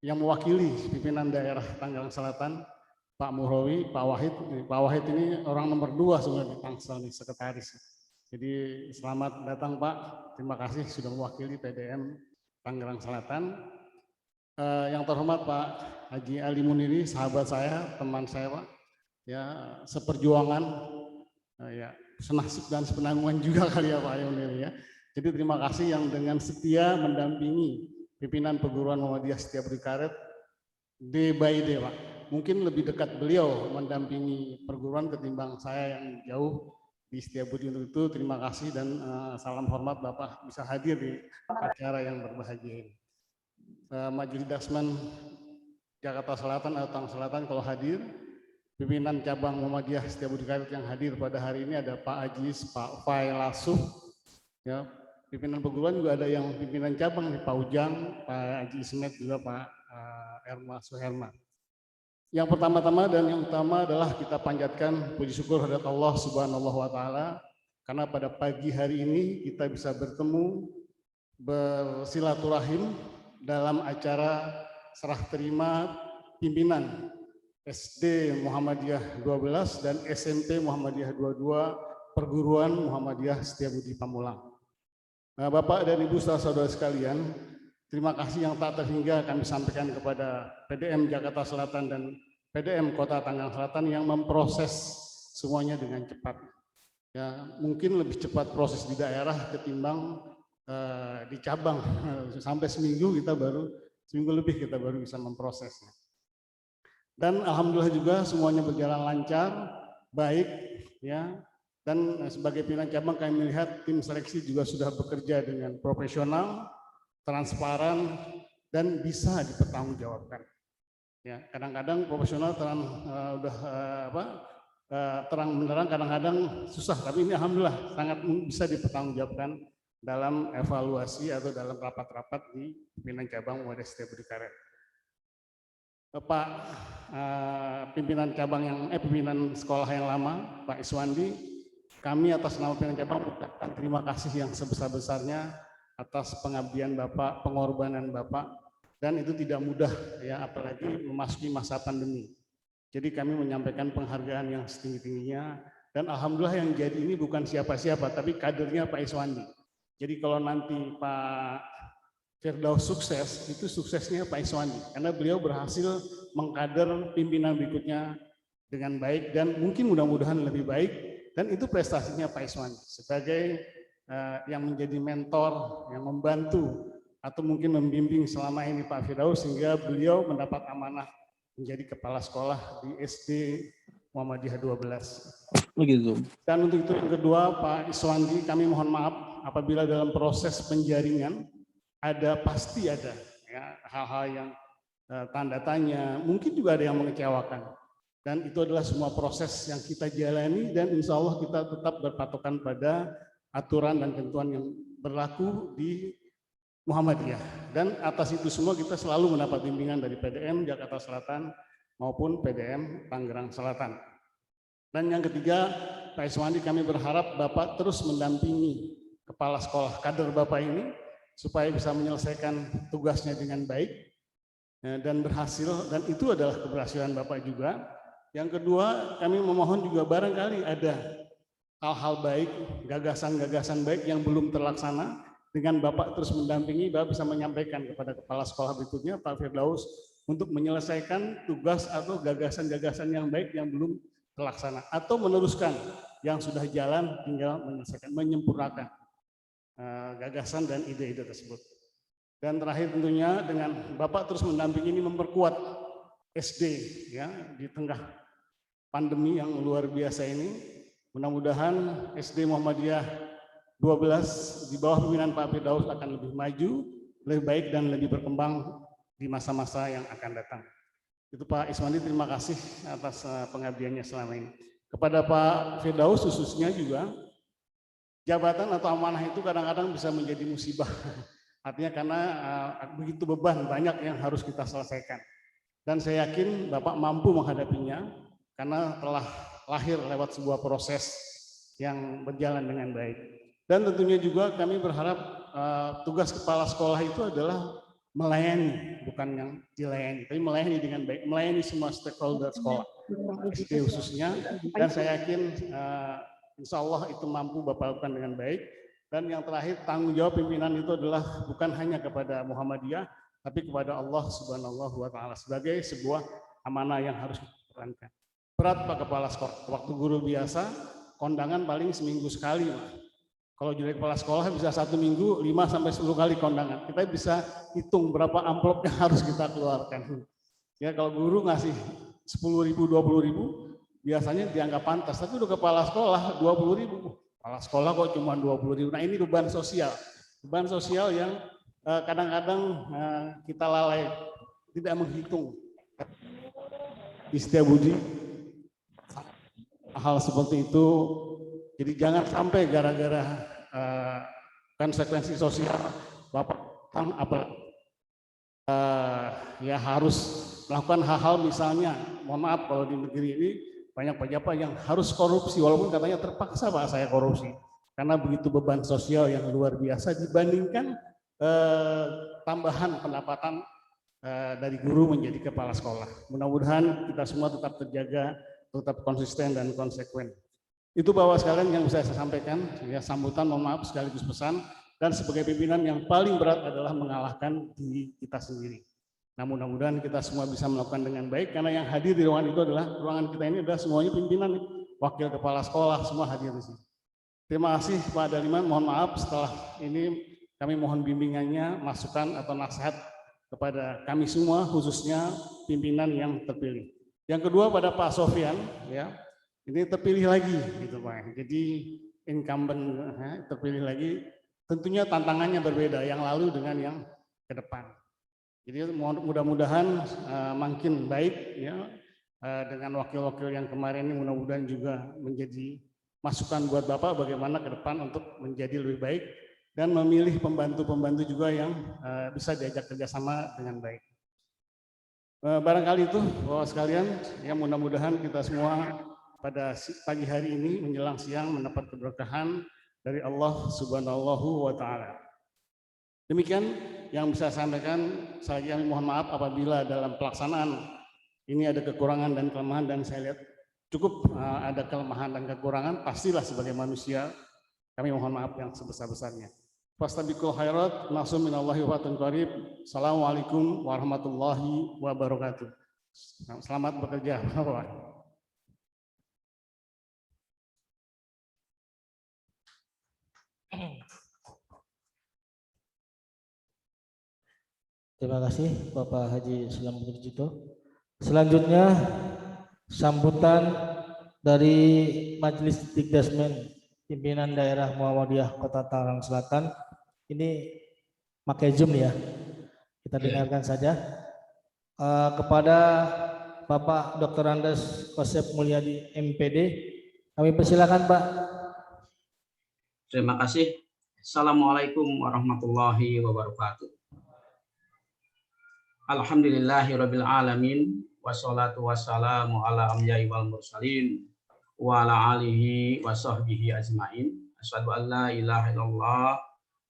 yang mewakili pimpinan daerah Tangerang Selatan, Pak Muhrawi, Pak Wahid. Pak Wahid ini orang nomor 2 sebenarnya di Tangsel nih, sekretaris. Jadi selamat datang Pak, terima kasih sudah mewakili PDM Tangerang Selatan. Yang terhormat Pak Haji Ali Muniri, sahabat saya, teman saya Pak, ya seperjuangan, ya senasib dan sepenanggungan juga kali ya Pak Muniri ya. Jadi terima kasih yang dengan setia mendampingi pimpinan perguruan Muhammadiyah Setiabudi Karet day by day Pak. Mungkin lebih dekat beliau mendampingi perguruan ketimbang saya yang jauh di Setiabudi. Untuk itu terima kasih dan salam hormat Bapak bisa hadir di acara yang berbahagia ini. Majelis Dasman Jakarta Selatan atau Tangerang Selatan kalau hadir, pimpinan cabang Muhammadiyah Setiabudi Karet yang hadir pada hari ini ada Pak Ajis, Pak Fai Lasuh, ya. Pimpinan perguruan juga ada yang pimpinan cabang, Pak Ujang, Pak Haji Ismet, juga Pak Erma Suherma. Yang pertama-tama dan yang utama adalah kita panjatkan puji syukur kepada Allah Subhanahu wa Ta'ala, karena pada pagi hari ini kita bisa bertemu, bersilaturahim dalam acara serah terima pimpinan SD Muhammadiyah 12 dan SMP Muhammadiyah 22 Perguruan Muhammadiyah Setiabudi Pamulang. Bapak dan Ibu saudara-saudara sekalian, terima kasih yang tak terhingga kami sampaikan kepada PDM Jakarta Selatan dan PDM Kota Tangerang Selatan yang memproses semuanya dengan cepat. Ya, mungkin lebih cepat proses di daerah ketimbang di cabang. Sampai seminggu lebih kita baru bisa memprosesnya. Dan alhamdulillah juga semuanya berjalan lancar, baik, ya. Dan sebagai pimpinan cabang kami melihat tim seleksi juga sudah bekerja dengan profesional, transparan, dan bisa dipertanggungjawabkan. Ya, kadang-kadang profesional terang benderang, kadang-kadang susah. Tapi ini alhamdulillah sangat bisa dipertanggungjawabkan dalam evaluasi atau dalam rapat-rapat di pimpinan cabang Muhammadiyah Setiabudi Karet. Pak pimpinan cabang pimpinan sekolah yang lama, Pak Iswandi, kami atas nama pimpinan cabang mengucapkan terima kasih yang sebesar-besarnya atas pengabdian Bapak, pengorbanan Bapak, dan itu tidak mudah ya, apalagi memasuki masa pandemi. Jadi kami menyampaikan penghargaan yang setinggi-tingginya, dan alhamdulillah yang jadi ini bukan siapa-siapa, tapi kadernya Pak Iswandi. Jadi kalau nanti Pak Firdaus sukses, itu suksesnya Pak Iswandi, karena beliau berhasil mengkader pimpinan berikutnya dengan baik dan mungkin mudah-mudahan lebih baik. Dan itu prestasinya Pak Iswandi sebagai yang menjadi mentor, yang membantu atau mungkin membimbing selama ini Pak Firdaus sehingga beliau mendapat amanah menjadi kepala sekolah di SD Muhammadiyah 12. Begitu. Dan untuk itu yang kedua Pak Iswandi, kami mohon maaf apabila dalam proses penjaringan pasti ada ya, hal-hal yang tanda tanya, mungkin juga ada yang mengecewakan. Dan itu adalah semua proses yang kita jalani dan insya Allah kita tetap berpatokan pada aturan dan ketentuan yang berlaku di Muhammadiyah. Dan atas itu semua kita selalu mendapat bimbingan dari PDM Jakarta Selatan maupun PDM Tangerang Selatan. Dan yang ketiga, Pak Iswandi, kami berharap Bapak terus mendampingi kepala sekolah kader Bapak ini supaya bisa menyelesaikan tugasnya dengan baik dan berhasil, dan itu adalah keberhasilan Bapak juga. Yang kedua, kami memohon juga barangkali ada hal-hal baik, gagasan-gagasan baik yang belum terlaksana, dengan Bapak terus mendampingi, Bapak bisa menyampaikan kepada kepala sekolah berikutnya, Pak Firdaus, untuk menyelesaikan tugas atau gagasan-gagasan yang baik yang belum terlaksana, atau meneruskan yang sudah jalan, tinggal menyelesaikan, menyempurnakan gagasan dan ide-ide tersebut. Dan terakhir tentunya dengan Bapak terus mendampingi ini, memperkuat SD ya di tengah pandemi yang luar biasa ini. Mudah-mudahan SD Muhammadiyah 12 di bawah pimpinan Pak Firdaus akan lebih maju, lebih baik dan lebih berkembang di masa-masa yang akan datang. Itu Pak Iswandi, terima kasih atas pengabdiannya selama ini. Kepada Pak Firdaus khususnya juga, jabatan atau amanah itu kadang-kadang bisa menjadi musibah. Artinya karena begitu beban banyak yang harus kita selesaikan. Dan saya yakin Bapak mampu menghadapinya karena telah lahir lewat sebuah proses yang berjalan dengan baik. Dan tentunya juga kami berharap tugas kepala sekolah itu adalah melayani, bukan yang dilayani, tapi melayani dengan baik, melayani semua stakeholder sekolah, SD khususnya. Dan saya yakin insya Allah itu mampu Bapak lakukan dengan baik. Dan yang terakhir, tanggung jawab pimpinan itu adalah bukan hanya kepada Muhammadiyah, tapi kepada Allah Subhanahu wa Ta'ala sebagai sebuah amanah yang harus diperankan. Berat Pak Kepala Sekolah, waktu guru biasa, kondangan paling seminggu sekali. Kalau jadi kepala sekolah bisa 1 minggu 5-10 kali kondangan. Kita bisa hitung berapa amplop yang harus kita keluarkan. Ya kalau guru ngasih 10.000, 20.000, biasanya dianggap pantas. Tapi udah kepala sekolah 20.000. Kepala sekolah kok cuma 20.000. Nah ini beban sosial yang kadang-kadang kita lalai, tidak menghitung. Istiabudi hal seperti itu. Jadi jangan sampai gara-gara konsekuensi sosial Bapak ya harus melakukan hal-hal, misalnya, mohon maaf kalau di negeri ini banyak pejabat yang harus korupsi, walaupun katanya terpaksa Pak saya korupsi, karena begitu beban sosial yang luar biasa dibandingkan tambahan pendapatan dari guru menjadi kepala sekolah. Mudah-mudahan kita semua tetap terjaga, tetap konsisten dan konsekuen. Itu Bapak sekalian yang bisa saya sampaikan, ya, sambutan, mohon maaf sekaligus pesan, dan sebagai pimpinan yang paling berat adalah mengalahkan diri kita sendiri. Nah mudah-mudahan kita semua bisa melakukan dengan baik, karena yang hadir di ruangan itu adalah, ruangan kita ini adalah semuanya pimpinan, wakil kepala sekolah, semua hadir di sini. Terima kasih Pak Daliman, mohon maaf setelah ini kami mohon bimbingannya, masukan atau nasihat kepada kami semua, khususnya pimpinan yang terpilih. Yang kedua pada Pak Sofyan, ya. Ini terpilih lagi, gitu Pak. Jadi incumbent terpilih lagi, tentunya tantangannya berbeda yang lalu dengan yang ke depan. Jadi mudah-mudahan makin baik, ya, dengan wakil-wakil yang kemarin ini, mudah-mudahan juga menjadi masukan buat Bapak bagaimana ke depan untuk menjadi lebih baik dan memilih pembantu-pembantu juga yang bisa diajak kerjasama dengan baik. Barangkali itu Bapak sekalian, yang mudah-mudahan kita semua pada pagi hari ini menjelang siang mendapat keberkahan dari Allah Subhanahu wa Ta'ala. Demikian yang bisa saya sampaikan. Saya mohon maaf apabila dalam pelaksanaan ini ada kekurangan dan kelemahan, dan saya lihat cukup ada kelemahan dan kekurangan, pastilah sebagai manusia kami mohon maaf yang sebesar-besarnya. Fastabiqul khairat, nasum minallahi wa fatun qarib. Assalamualaikum warahmatullahi wabarakatuh. Selamat bekerja Bapak. Terima kasih Bapak Haji Sulam Budjito. Selanjutnya sambutan dari Majelis Dikdasmen pimpinan daerah Muhammadiyah Kota Tangerang Selatan. Ini pakai Zoom ya. Kita dengarkan saja. Kepada Bapak Dr. Andes Kosep Mulyadi MPD, kami persilakan Pak. Terima kasih. Assalamualaikum warahmatullahi wabarakatuh. Alhamdulillahirabbil alamin wassalatu wassalamu ala anbiya'i wal mursalin wa ala alihi wa sahbihi ajmain. Asyhadu an la ilaha illallah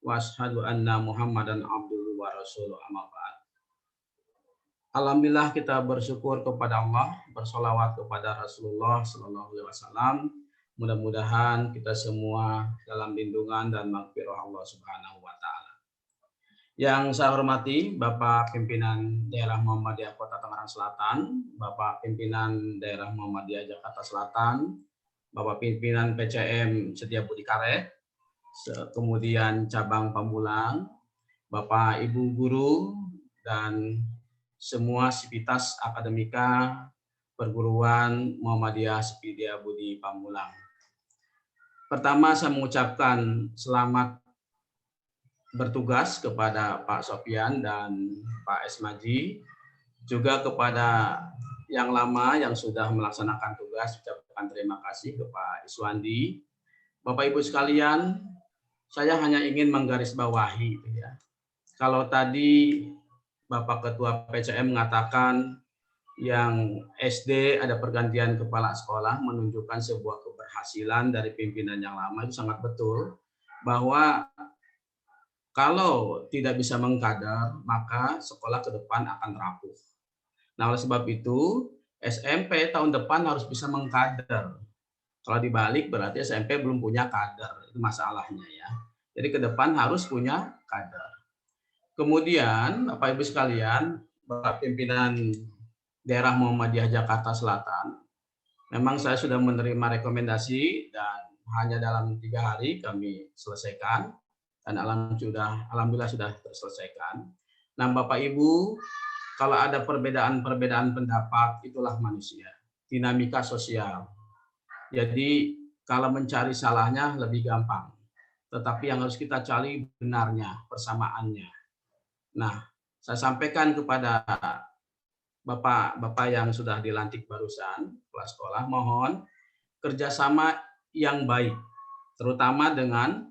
wa asyhadu anna Muhammadan abduhu wa rasuluh, amma ba'd. Alhamdulillah kita bersyukur kepada Allah, bersolawat kepada Rasulullah sallallahu alaihi wasallam. Mudah-mudahan kita semua dalam lindungan dan maghfirah Allah Subhanahu wa taala. Yang saya hormati Bapak Pimpinan Daerah Muhammadiyah Kota Tangerang Selatan, Bapak Pimpinan Daerah Muhammadiyah Jakarta Selatan, Bapak Pimpinan PCM Setiabudi Karet, kemudian Cabang Pamulang, Bapak Ibu Guru, dan semua sivitas akademika perguruan Muhammadiyah Setiabudi Pamulang. Pertama, saya mengucapkan selamat bertugas kepada Pak Sofian dan Pak Esmaji, juga kepada yang lama yang sudah melaksanakan tugas. Ucapkan terima kasih ke Pak Iswandi. Bapak Ibu sekalian, saya hanya ingin menggarisbawahi ya. Kalau tadi Bapak Ketua PCM mengatakan yang SD ada pergantian kepala sekolah menunjukkan sebuah keberhasilan dari pimpinan yang lama, itu sangat betul, bahwa kalau tidak bisa mengkader maka sekolah ke depan akan rapuh. Nah, oleh sebab itu SMP tahun depan harus bisa mengkader. Kalau dibalik berarti SMP belum punya kader, itu masalahnya ya. Jadi ke depan harus punya kader. Kemudian Bapak Ibu sekalian, Bapak Pimpinan Daerah Muhammadiyah Jakarta Selatan, memang saya sudah menerima rekomendasi dan hanya dalam 3 hari kami selesaikan dan alhamdulillah sudah terselesaikan. Nah, Bapak Ibu, kalau ada perbedaan pendapat, itulah manusia, dinamika sosial. Jadi kalau mencari salahnya lebih gampang, tetapi yang harus kita cari benarnya, persamaannya. Nah, saya sampaikan kepada Bapak-bapak yang sudah dilantik barusan, kepala sekolah, mohon kerjasama yang baik, terutama dengan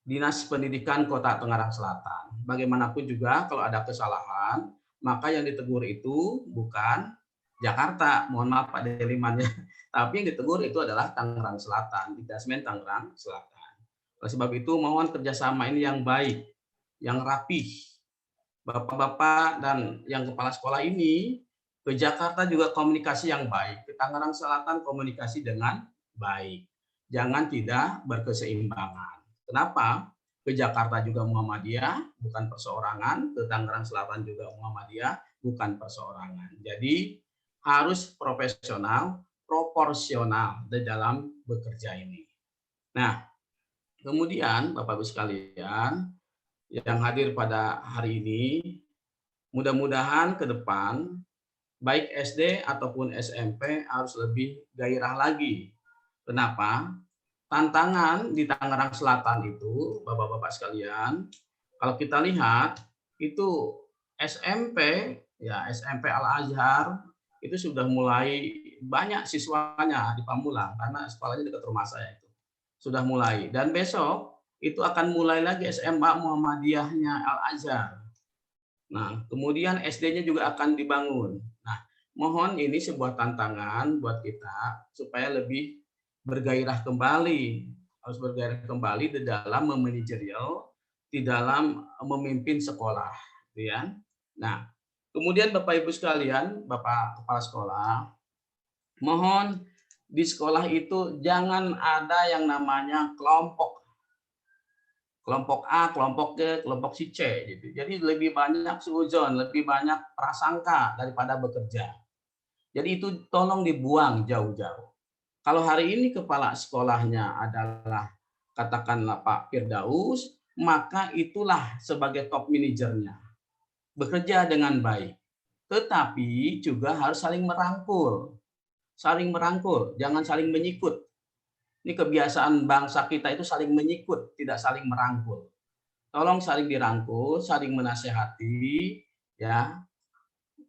Dinas Pendidikan Kota Tangerang Selatan. Bagaimanapun juga kalau ada kesalahan, maka yang ditegur itu bukan Jakarta, mohon maaf Pak Deliman ya, tapi yang ditegur itu adalah Tangerang Selatan, Dikdasmen Tangerang Selatan. Oleh sebab itu mohon kerjasama ini yang baik, yang rapih. Bapak-bapak dan yang kepala sekolah ini ke Jakarta juga komunikasi yang baik, ke Tangerang Selatan komunikasi dengan baik. Jangan tidak berkeseimbangan. Kenapa? Ke Jakarta juga Muhammadiyah, bukan perseorangan. Ke Tangerang Selatan juga Muhammadiyah, bukan perseorangan. Jadi harus profesional, proporsional di dalam bekerja ini. Nah, kemudian Bapak-Ibu sekalian yang hadir pada hari ini, mudah-mudahan ke depan baik SD ataupun SMP harus lebih gairah lagi. Kenapa? Tantangan di Tangerang Selatan itu, Bapak-bapak sekalian, kalau kita lihat itu SMP, ya SMP Al-Azhar itu sudah mulai banyak siswanya di Pamulang karena sekolahnya dekat rumah saya itu. Sudah mulai, dan besok itu akan mulai lagi SMA Muhammadiyahnya Al-Azhar. Nah, kemudian SD-nya juga akan dibangun. Nah, mohon ini sebuah tantangan buat kita supaya lebih bergairah kembali, harus bergairah kembali di dalam memanajerial, di dalam memimpin sekolah, gitu ya. Nah, kemudian Bapak Ibu sekalian, Bapak Kepala Sekolah, mohon di sekolah itu jangan ada yang namanya kelompok A, kelompok B, kelompok si C gitu. Jadi lebih banyak suudzon, lebih banyak prasangka daripada bekerja. Jadi itu tolong dibuang jauh-jauh. Kalau hari ini kepala sekolahnya adalah katakanlah Pak Firdaus, maka itulah sebagai top manajernya. Bekerja dengan baik. Tetapi juga harus saling merangkul. Saling merangkul, jangan saling menyikut. Ini kebiasaan bangsa kita itu saling menyikut, tidak saling merangkul. Tolong saling dirangkul, saling menasehati, ya.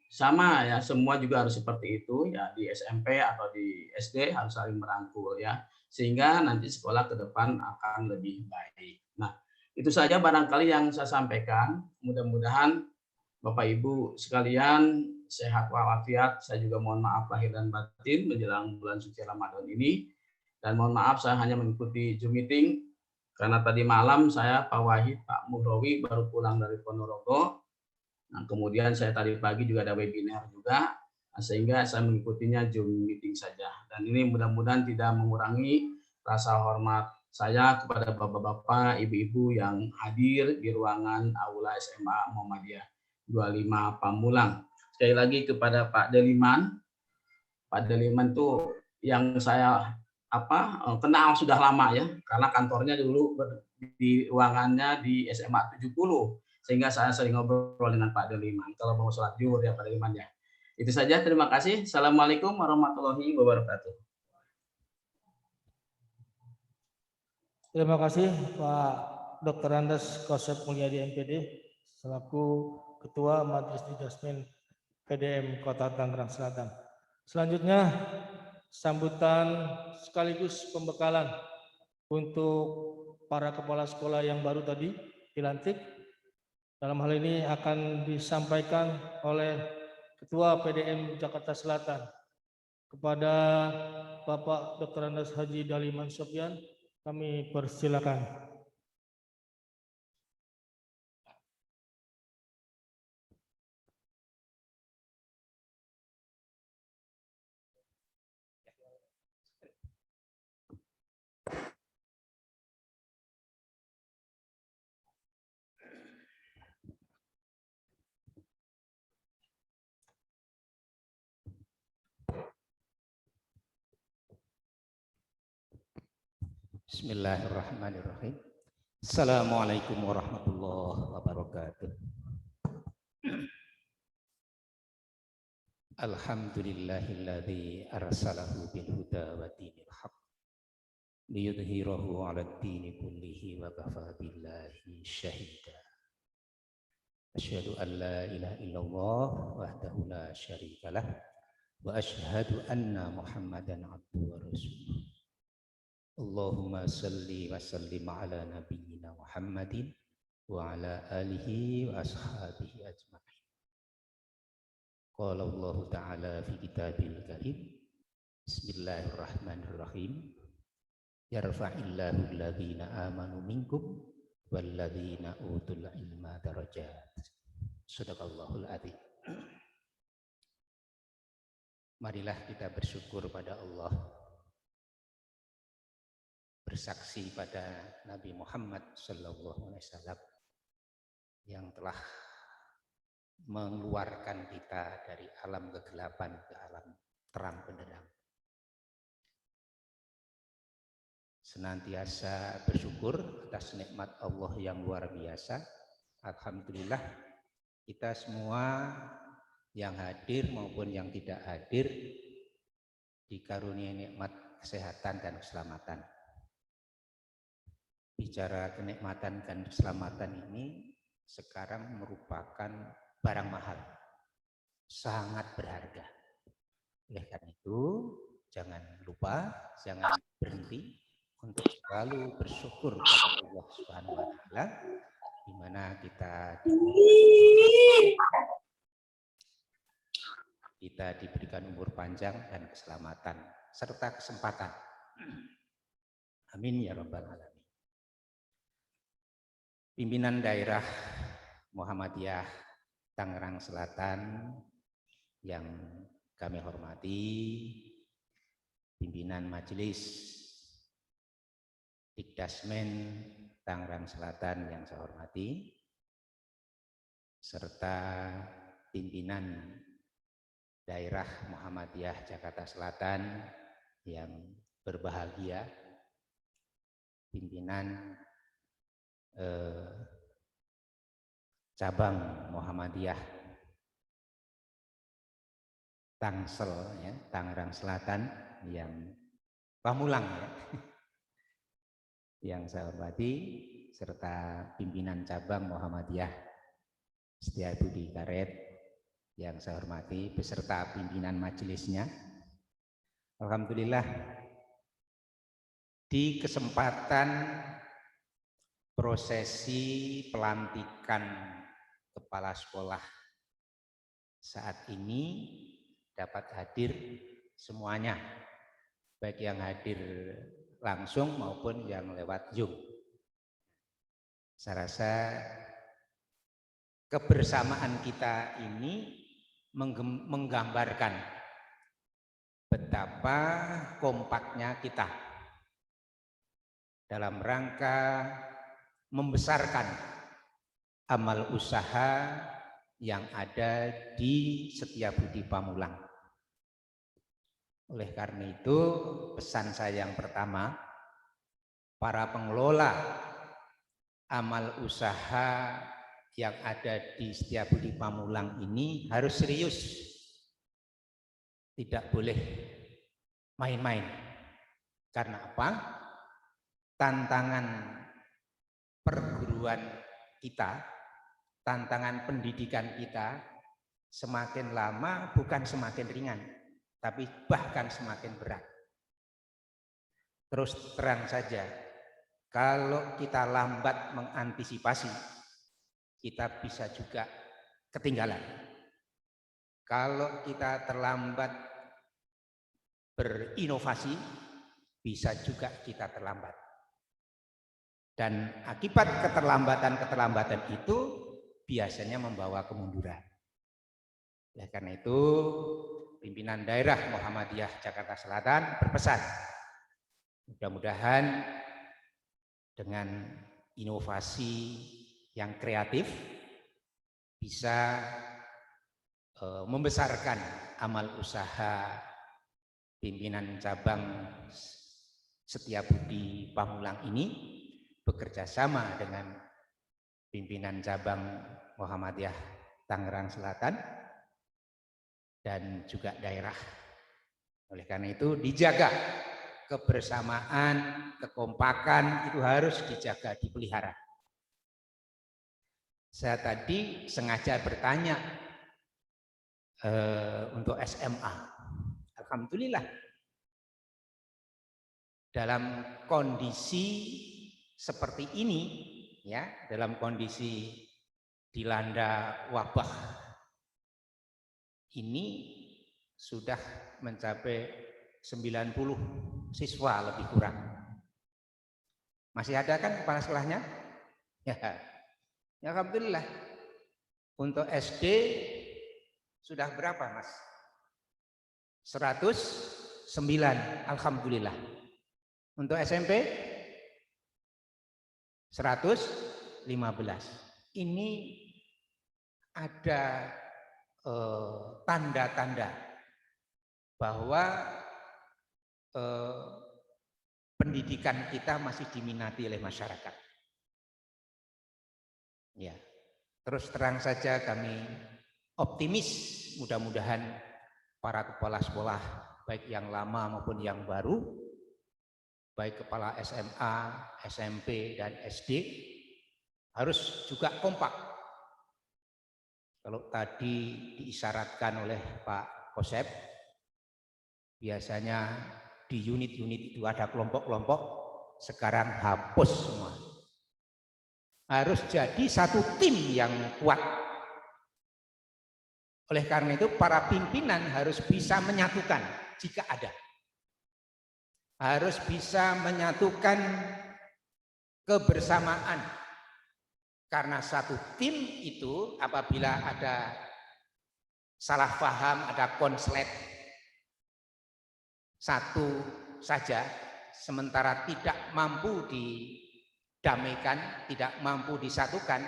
Sama ya, semua juga harus seperti itu ya, di SMP atau di SD harus saling merangkul ya, sehingga nanti sekolah ke depan akan lebih baik. Nah, itu saja barangkali yang saya sampaikan. Mudah-mudahan Bapak Ibu sekalian sehat walafiat. Saya juga mohon maaf lahir dan batin menjelang bulan suci Ramadan ini. Dan mohon maaf saya hanya mengikuti Zoom meeting karena tadi malam saya, Pak Wahid, Pak Muhrawi baru pulang dari Ponorogo. Nah, kemudian saya tadi pagi juga ada webinar juga, sehingga saya mengikutinya Zoom meeting saja. Dan ini mudah-mudahan tidak mengurangi rasa hormat saya kepada bapak-bapak, ibu-ibu yang hadir di ruangan Aula SMA Muhammadiyah 25 Pamulang. Sekali lagi kepada Pak Deliman. Pak Deliman itu yang saya kenal sudah lama ya, karena kantornya dulu di ruangannya di SMA 70, sehingga saya sering ngobrol dengan Pak Deliman kalau mau sholat zuhur ya Pak Deliman ya. Itu saja, terima kasih. Assalamualaikum warahmatullahi wabarakatuh. Terima kasih Pak Dr. Andes Kosep Mulyadi MPD selaku Ketua Majelis Didasmen PDM Kota Tangerang Selatan. Selanjutnya sambutan sekaligus pembekalan untuk para kepala sekolah yang baru tadi dilantik. Dalam hal ini akan disampaikan oleh Ketua PDM Jakarta Selatan kepada Bapak Dr. Andes Haji Daliman Sofyan. Kami persilakan. Bismillahirrahmanirrahim. Assalamualaikum warahmatullahi wabarakatuh. Alhamdulillahilladzi arsalahu bil huda wa dinil haq liyudhhirahu 'alad dini kullihi wa kafa billahi syahida. Asyhadu an la ilaha illallah wahdahu la syarikalah wa asyhadu anna Muhammadan abduhu wa rasuluh. Allahumma salli wa sallim ala nabiyyina Muhammadin wa ala alihi wa ashabihi ajma'in. Qala Allah ta'ala fi kitabil karim. Bismillahirrahmanirrahim. Yarfa'illahu alladhina amanu minkum walladhina utul ilma darajat. Sadaqallahul adzim. Marilah kita bersyukur pada Allah, bersaksi pada Nabi Muhammad sallallahu alaihi wasallam yang telah mengeluarkan kita dari alam kegelapan ke alam terang benderang. Senantiasa bersyukur atas nikmat Allah yang luar biasa. Alhamdulillah kita semua yang hadir maupun yang tidak hadir dikaruniai nikmat kesehatan dan keselamatan. Bicara kenikmatan dan keselamatan ini sekarang merupakan barang mahal, sangat berharga. Oleh karena itu, jangan lupa, jangan berhenti untuk selalu bersyukur kepada Allah Subhanahu wa Ta'ala, di mana kita diberikan umur panjang dan keselamatan serta kesempatan. Amin ya rabbal alamin. Pimpinan daerah Muhammadiyah Tangerang Selatan yang kami hormati, pimpinan Majelis Dikdasmen Tangerang Selatan yang saya hormati, serta pimpinan daerah Muhammadiyah Jakarta Selatan yang berbahagia, pimpinan cabang Muhammadiyah Tangsel ya, Tangerang Selatan yang Pamulang ya. yang saya hormati, serta pimpinan cabang Muhammadiyah Setiabudi Karet yang saya hormati, beserta pimpinan majelisnya. Alhamdulillah, di kesempatan prosesi pelantikan kepala sekolah saat ini dapat hadir semuanya, baik yang hadir langsung maupun yang lewat Zoom. Saya rasa kebersamaan kita ini menggambarkan betapa kompaknya kita dalam rangka membesarkan amal usaha yang ada di Setiabudi Pamulang. Oleh karena itu, pesan saya yang pertama, para pengelola amal usaha yang ada di Setiabudi Pamulang ini harus serius, tidak boleh main-main. Karena apa? Tantangan perguruan kita, tantangan pendidikan kita semakin lama bukan semakin ringan, tapi bahkan semakin berat. Terus terang saja, kalau kita lambat mengantisipasi, kita bisa juga ketinggalan. Kalau kita terlambat berinovasi, bisa juga kita terlambat. Dan akibat keterlambatan itu biasanya membawa kemunduran. Oleh karena itu, pimpinan daerah Muhammadiyah Jakarta Selatan berpesan, mudah-mudahan dengan inovasi yang kreatif bisa membesarkan amal usaha pimpinan cabang Setiabudi Pamulang ini, bekerja sama dengan pimpinan cabang Muhammadiyah Tangerang Selatan dan juga daerah. Oleh karena itu dijaga kebersamaan, kekompakan itu harus dijaga, dipelihara. Saya tadi sengaja bertanya untuk SMA. Alhamdulillah, dalam kondisi seperti ini, ya, dalam kondisi dilanda wabah ini sudah mencapai 90 siswa lebih kurang. Masih ada kan kepala sekolahnya? Ya, alhamdulillah. Untuk SD sudah berapa, Mas? 109, alhamdulillah. Untuk SMP 115. Ini ada tanda-tanda bahwa pendidikan kita masih diminati oleh masyarakat. Ya, terus terang saja kami optimis, mudah-mudahan para kepala sekolah baik yang lama maupun yang baru, baik kepala SMA, SMP, dan SD harus juga kompak. Kalau tadi diisyaratkan oleh Pak Kosep, biasanya di unit-unit itu ada kelompok-kelompok, sekarang hapus semua. Harus jadi satu tim yang kuat. Oleh karena itu para pimpinan harus bisa menyatukan jika ada. Harus bisa menyatukan kebersamaan. Karena satu tim itu apabila ada salah paham, ada konslet satu saja, sementara tidak mampu didamaikan, tidak mampu disatukan,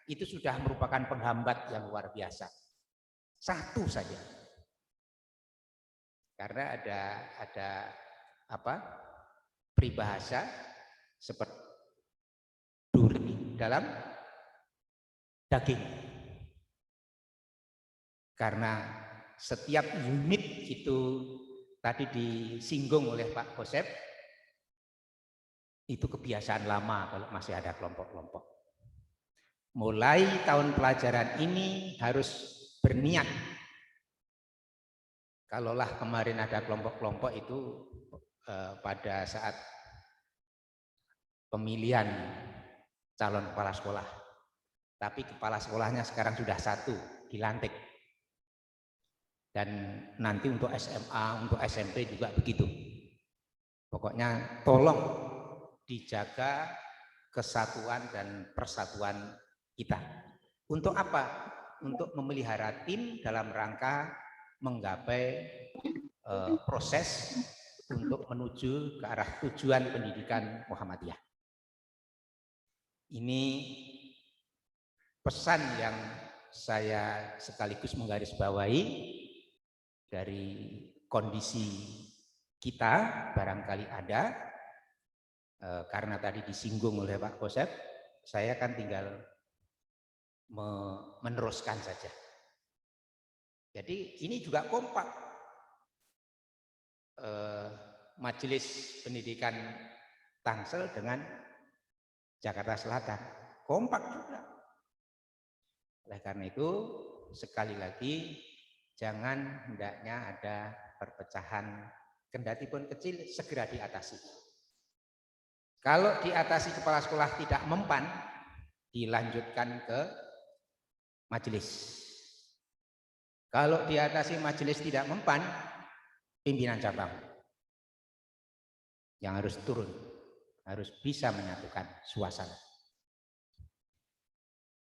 itu sudah merupakan penghambat yang luar biasa. Satu saja. Karena ada peribahasa seperti duri dalam daging. Karena setiap unit itu tadi disinggung oleh Pak Kosep, Itu kebiasaan lama kalau masih ada kelompok-kelompok. Mulai tahun pelajaran ini harus berniat. Kalaulah kemarin ada kelompok-kelompok itu pada saat pemilihan calon kepala sekolah. Tapi kepala sekolahnya sekarang sudah satu, dilantik. Dan nanti untuk SMA, untuk SMP juga begitu. Pokoknya tolong dijaga kesatuan dan persatuan kita. Untuk apa? Untuk memelihara tim dalam rangka menggapai proses untuk menuju ke arah tujuan pendidikan Muhammadiyah. Ini pesan yang saya sekaligus menggarisbawahi dari kondisi kita barangkali ada, karena tadi disinggung oleh Pak Kosep, saya kan tinggal meneruskan saja. Jadi ini juga kompak. Majelis Pendidikan Tangsel dengan Jakarta Selatan kompak juga. Oleh karena itu sekali lagi jangan hendaknya ada perpecahan, kendati pun kecil segera diatasi. Kalau diatasi kepala sekolah tidak mempan, dilanjutkan ke majelis. Kalau diatasi majelis tidak mempan, pimpinan cabang yang harus turun, harus bisa menyatukan suasana.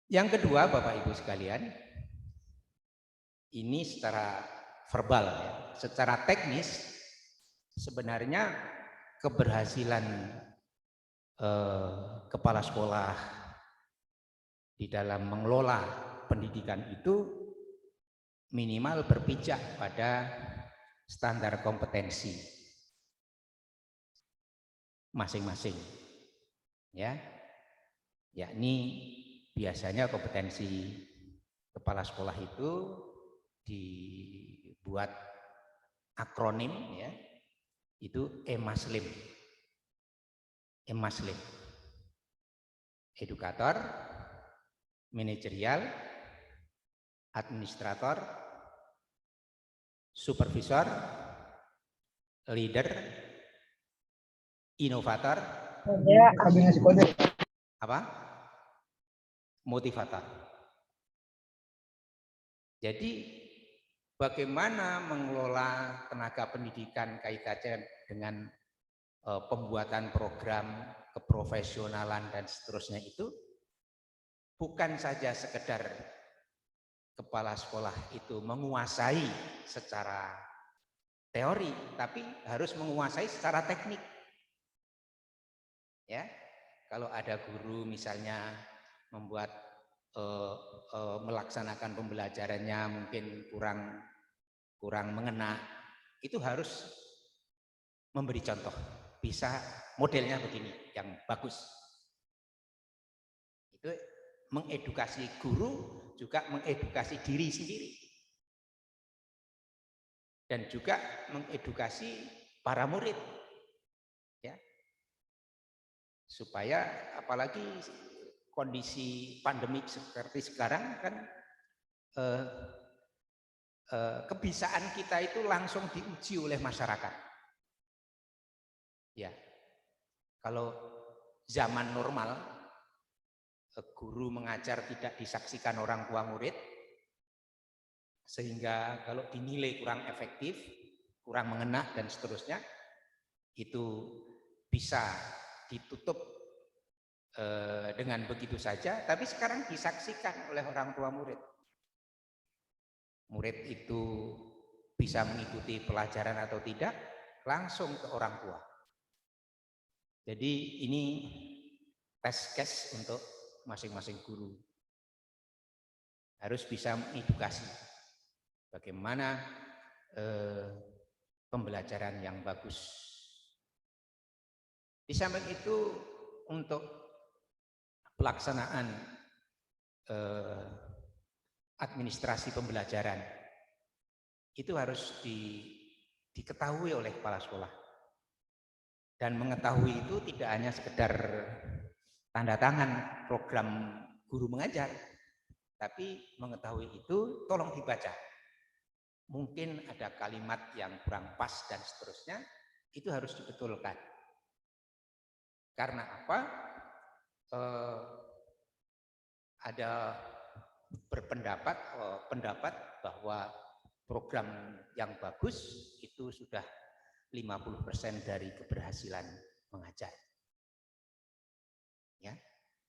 Yang kedua, Bapak Ibu sekalian, ini secara verbal ya, secara teknis sebenarnya keberhasilan kepala sekolah di dalam mengelola pendidikan itu minimal berpijak pada standar kompetensi masing-masing, ya, yakni biasanya kompetensi kepala sekolah itu dibuat akronim, ya, itu EMASLIM, EMASLIM, edukator, manajerial, administrator, supervisor, leader, inovator, apa? Motivator. Jadi bagaimana mengelola tenaga pendidikan kaitannya dengan pembuatan program keprofesionalan dan seterusnya itu bukan saja sekedar kepala sekolah itu menguasai secara teori, tapi harus menguasai secara teknik. Ya, kalau ada guru misalnya membuat melaksanakan pembelajarannya mungkin kurang mengena, itu harus memberi contoh. Bisa modelnya begini, yang bagus. Itu mengedukasi guru, juga mengedukasi diri sendiri. Dan juga mengedukasi para murid. Ya. Supaya apalagi kondisi pandemik seperti sekarang kan kebiasaan kita itu langsung diuji oleh masyarakat. Ya, kalau zaman normal guru mengajar tidak disaksikan orang tua murid, sehingga kalau dinilai kurang efektif, kurang mengena dan seterusnya, itu bisa ditutup dengan begitu saja. Tapi sekarang disaksikan oleh orang tua murid. Murid itu bisa mengikuti pelajaran atau tidak langsung ke orang tua. Jadi ini test case untuk masing-masing guru. Harus bisa mengedukasi bagaimana pembelajaran yang bagus. Di samping itu untuk pelaksanaan administrasi pembelajaran itu harus diketahui oleh kepala sekolah. Dan mengetahui itu tidak hanya sekedar tanda tangan program guru mengajar, tapi mengetahui itu tolong dibaca. Mungkin ada kalimat yang kurang pas dan seterusnya, itu harus dibetulkan. Karena apa? Ada pendapat bahwa program yang bagus itu sudah 50% dari keberhasilan mengajar. Ya,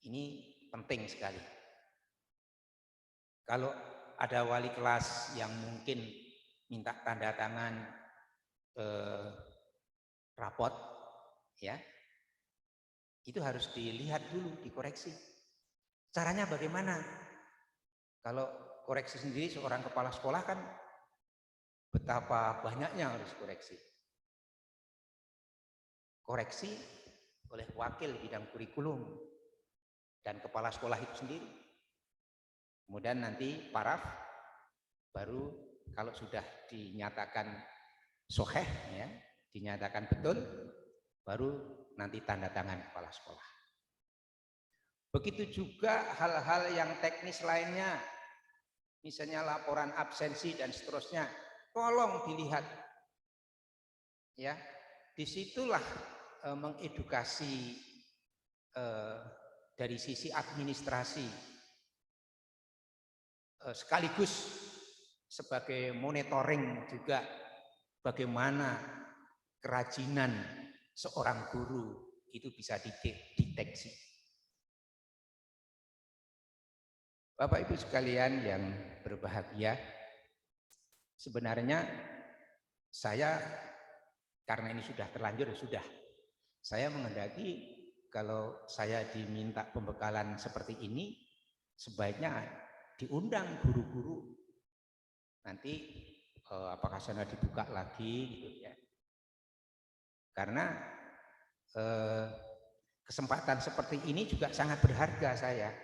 ini penting sekali. Kalau ada wali kelas yang mungkin minta tanda tangan rapot, ya, itu harus dilihat dulu, dikoreksi. Caranya bagaimana? Kalau koreksi sendiri seorang kepala sekolah kan betapa banyaknya harus koreksi. Koreksi oleh wakil bidang kurikulum dan kepala sekolah itu sendiri. Kemudian nanti paraf, baru kalau sudah dinyatakan soheh, ya, dinyatakan betul, baru nanti tanda tangan kepala sekolah. Begitu juga hal-hal yang teknis lainnya, misalnya laporan absensi dan seterusnya, tolong dilihat. Ya, disitulah mengedukasi dari sisi administrasi, sekaligus sebagai monitoring juga bagaimana kerajinan seorang guru itu bisa dideteksi. Bapak Ibu sekalian yang berbahagia, sebenarnya saya, karena ini sudah terlanjur, saya menghendaki kalau saya diminta pembekalan seperti ini, sebaiknya diundang guru-guru. Nanti apakah sana dibuka lagi gitu ya. Karena kesempatan seperti ini juga sangat berharga saya.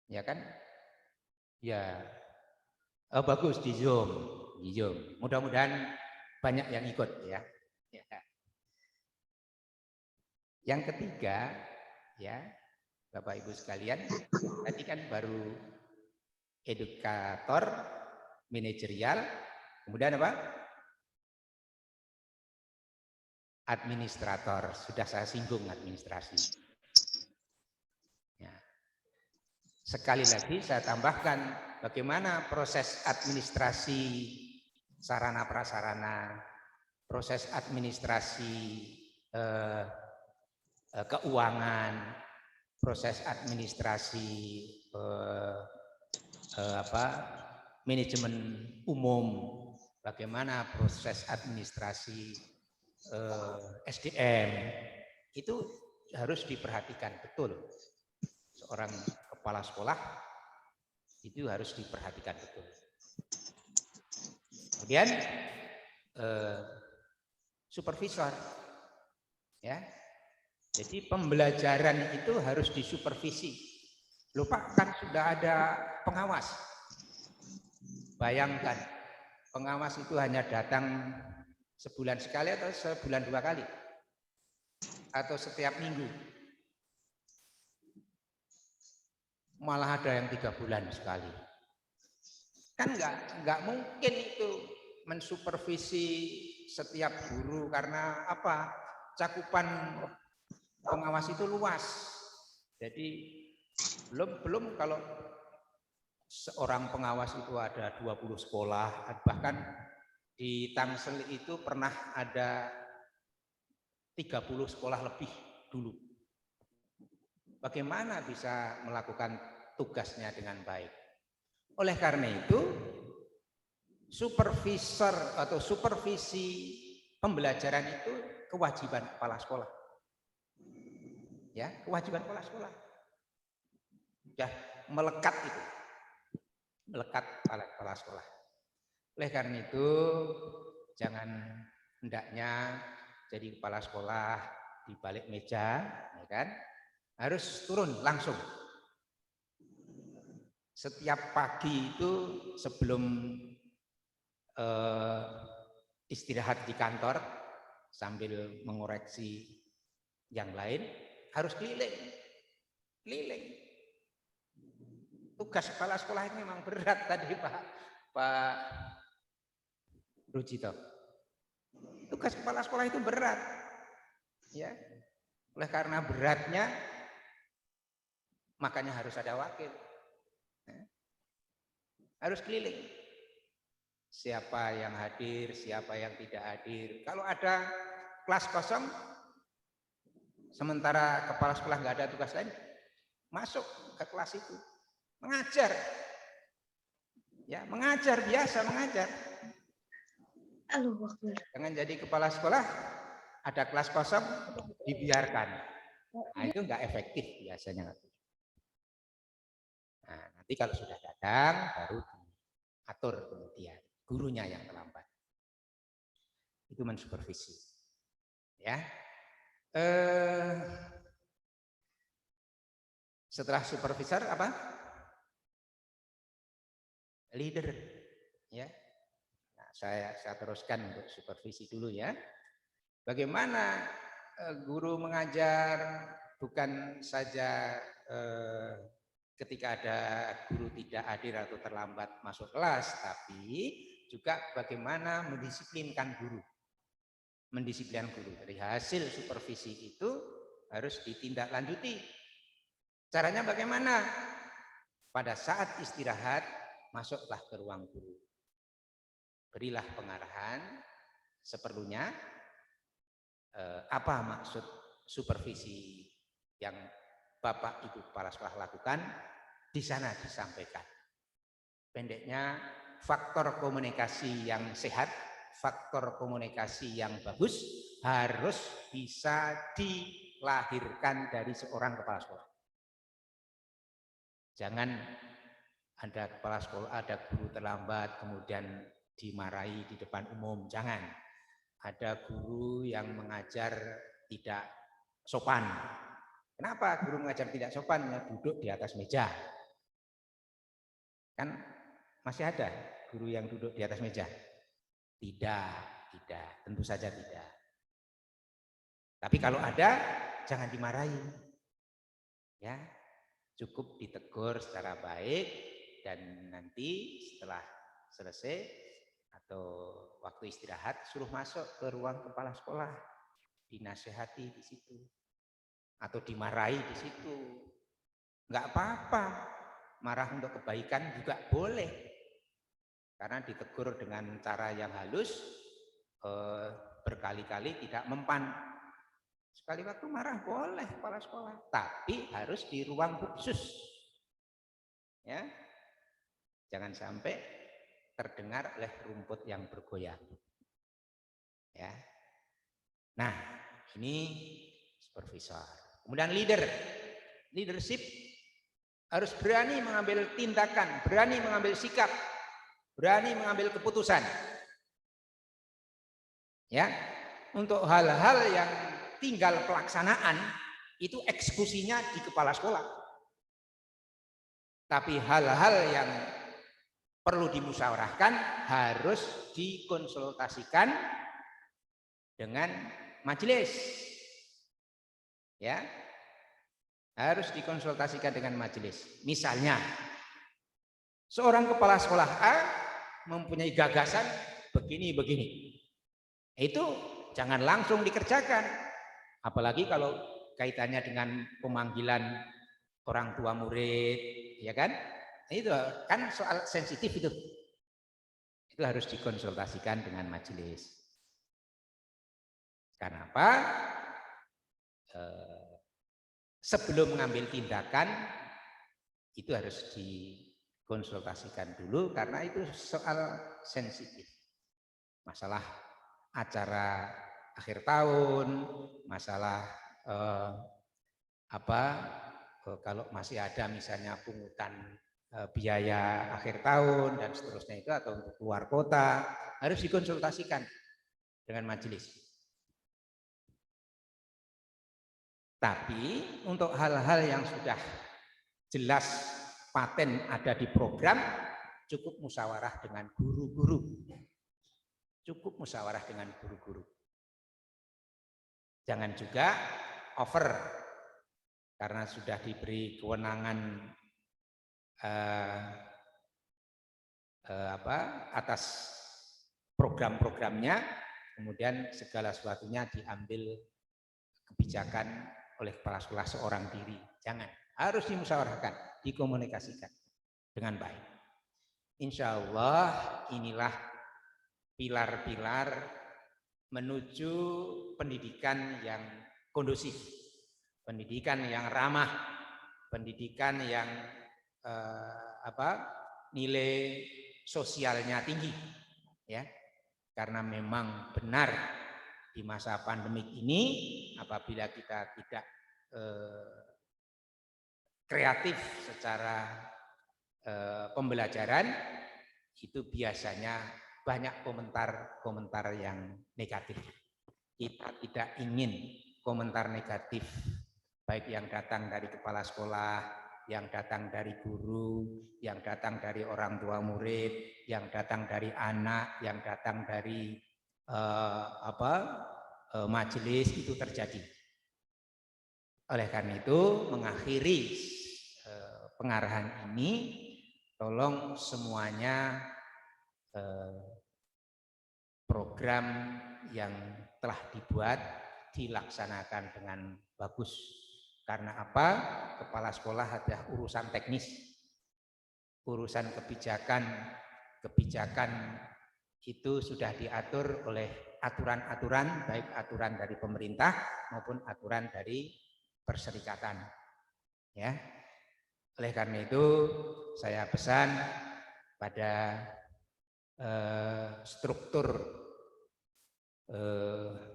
Ya kan? Ya, bagus di Zoom. Mudah-mudahan banyak yang ikut ya. Yang ketiga, ya, Bapak Ibu sekalian, tadi kan baru edukator, manajerial, kemudian apa? Administrator. Sudah saya singgung administrasi. Ya. Sekali lagi saya tambahkan bagaimana proses administrasi sarana prasarana, proses administrasi keuangan, proses administrasi manajemen umum, bagaimana proses administrasi SDM, itu harus diperhatikan betul. Seorang kepala sekolah itu harus diperhatikan betul. Kemudian supervisor, ya. Jadi pembelajaran itu harus disupervisi. Lupa kan sudah ada pengawas. Bayangkan, pengawas itu hanya datang sebulan sekali atau sebulan 2 kali, atau setiap minggu. Malah ada yang 3 bulan sekali. Kan nggak mungkin itu mensupervisi setiap guru, karena apa? Cakupan pengawas itu luas. Jadi belum kalau seorang pengawas itu ada 20 sekolah, bahkan di Tangsel itu pernah ada 30 sekolah lebih dulu. Bagaimana bisa melakukan tugasnya dengan baik? Oleh karena itu, supervisor atau supervisi pembelajaran itu kewajiban kepala sekolah. Ya, kewajiban kepala sekolah. Ya, melekat itu. Melekat kepala sekolah. Oleh karena itu, jangan hendaknya jadi kepala sekolah di balik meja, ya kan? Harus turun langsung. Setiap pagi itu sebelum istirahat di kantor, sambil mengoreksi yang lain, harus keliling. Tugas kepala sekolah ini memang berat tadi Pak Rujito. Tugas kepala sekolah itu berat, ya. Oleh karena beratnya, makanya harus ada wakil. Harus keliling. Siapa yang hadir, siapa yang tidak hadir. Kalau ada kelas kosong, sementara kepala sekolah nggak ada tugas lain, masuk ke kelas itu, mengajar. Ya, mengajar, biasa mengajar. Jangan jadi kepala sekolah, ada kelas kosong, dibiarkan. Nah, itu nggak efektif biasanya. Nah, nanti kalau sudah datang, baru diatur kemudian. Gurunya yang terlambat. Itu mensupervisi. Ya. Setelah supervisor apa? Leader. Ya. Nah, saya teruskan untuk supervisi dulu ya. Bagaimana guru mengajar bukan saja ketika ada guru tidak hadir atau terlambat masuk kelas, tapi juga bagaimana mendisiplinkan guru. Mendisiplinkan guru. Dari hasil supervisi itu harus ditindaklanjuti. Caranya bagaimana? Pada saat istirahat, masuklah ke ruang guru. Berilah pengarahan seperlunya. Apa maksud supervisi yang Bapak Ibu kepala sekolah lakukan, di sana disampaikan. Pendeknya, faktor komunikasi yang sehat, faktor komunikasi yang bagus harus bisa dilahirkan dari seorang kepala sekolah. Jangan ada kepala sekolah, ada guru terlambat kemudian dimarahi di depan umum, jangan. Ada guru yang mengajar tidak sopan. Kenapa guru mengajar tidak sopan? Ya, duduk di atas meja. Kan masih ada guru yang duduk di atas meja? Tidak, tentu saja tidak. Tapi kalau ada, jangan dimarahi. Ya, cukup ditegur secara baik dan nanti setelah selesai atau waktu istirahat suruh masuk ke ruang kepala sekolah, dinasehati di situ. Atau dimarahi di situ, nggak apa-apa, marah untuk kebaikan juga boleh, karena ditegur dengan cara yang halus, berkali-kali tidak mempan. Sekali waktu marah boleh kepala sekolah, tapi harus di ruang khusus, ya, jangan sampai terdengar oleh rumput yang bergoyang, ya. Nah, ini supervisor. Kemudian leadership harus berani mengambil tindakan, berani mengambil sikap, berani mengambil keputusan. Ya, untuk hal-hal yang tinggal pelaksanaan itu eksekusinya di kepala sekolah. Tapi hal-hal yang perlu dimusyawarahkan harus dikonsultasikan dengan majelis. Ya, harus dikonsultasikan dengan majelis. Misalnya, seorang kepala sekolah A mempunyai gagasan begini. Itu jangan langsung dikerjakan. Apalagi kalau kaitannya dengan pemanggilan orang tua murid, ya kan? Itu kan soal sensitif itu. Itu harus dikonsultasikan dengan majelis. Karena apa? Sebelum mengambil tindakan itu harus dikonsultasikan dulu karena itu soal sensitif. Masalah acara akhir tahun, masalah kalau masih ada misalnya pungutan biaya akhir tahun dan seterusnya itu atau untuk keluar kota harus dikonsultasikan dengan majelis. Tapi untuk hal-hal yang sudah jelas paten ada di program, cukup musyawarah dengan guru-guru. Cukup musyawarah dengan guru-guru. Jangan juga over karena sudah diberi kewenangan atas program-programnya, kemudian segala sesuatunya diambil kebijakan oleh kepala sekolah seorang diri. Jangan, harus dimusyawarahkan, dikomunikasikan dengan baik. Insya Allah inilah pilar-pilar menuju pendidikan yang kondusif, pendidikan yang ramah, pendidikan yang nilai sosialnya tinggi, ya. Karena memang benar di masa pandemik ini apabila kita tidak kreatif secara pembelajaran, itu biasanya banyak komentar-komentar yang negatif. Kita tidak ingin komentar negatif, baik yang datang dari kepala sekolah, yang datang dari guru, yang datang dari orang tua murid, yang datang dari anak, yang datang dari majelis, itu terjadi. Oleh karena itu, mengakhiri pengarahan ini, tolong semuanya program yang telah dibuat dilaksanakan dengan bagus. Karena apa? Kepala sekolah adalah urusan teknis, urusan kebijakan itu sudah diatur oleh aturan-aturan, baik aturan dari pemerintah maupun aturan dari perserikatan. Ya, oleh karena itu saya pesan pada struktur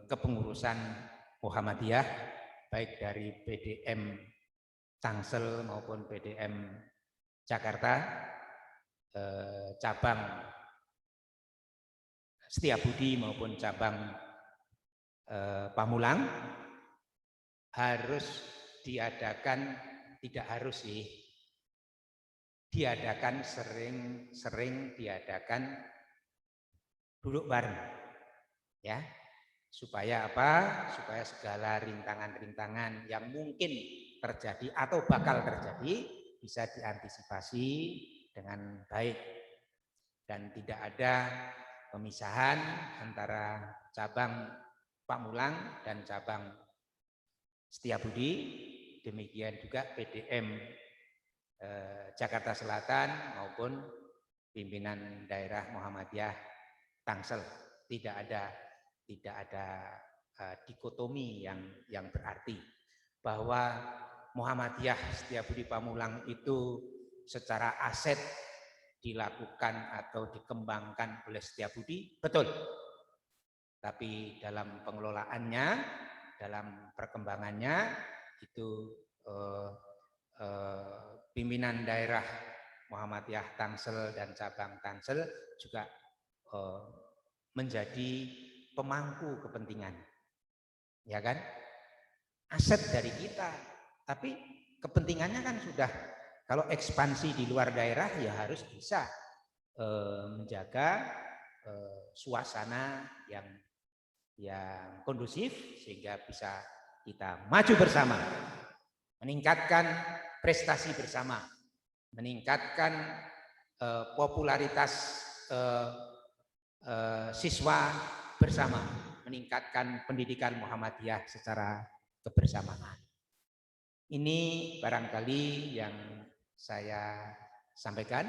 kepengurusan Muhammadiyah, baik dari PDM Tangsel maupun PDM Jakarta, cabang Setiabudi maupun cabang Pamulang, harus diadakan, tidak harus sih, diadakan sering diadakan duduk bareng, ya, supaya apa? Supaya segala rintangan-rintangan yang mungkin terjadi atau bakal terjadi bisa diantisipasi dengan baik dan tidak ada pemisahan antara cabang Pamulang dan cabang Setiabudi. Demikian juga PDM Jakarta Selatan maupun pimpinan daerah Muhammadiyah Tangsel. Tidak ada dikotomi yang berarti bahwa Muhammadiyah Setiabudi Pamulang itu secara aset dilakukan atau dikembangkan oleh Setiabudi, betul. Tapi dalam pengelolaannya, dalam perkembangannya itu pimpinan daerah Muhammadiyah Tangsel dan cabang Tangsel juga menjadi pemangku kepentingan, ya kan? Aset dari kita, tapi kepentingannya kan sudah, kalau ekspansi di luar daerah ya harus bisa menjaga suasana yang kondusif sehingga bisa kita maju bersama, meningkatkan prestasi bersama, meningkatkan popularitas siswa bersama, meningkatkan pendidikan Muhammadiyah secara kebersamaan. Ini barangkali yang saya sampaikan.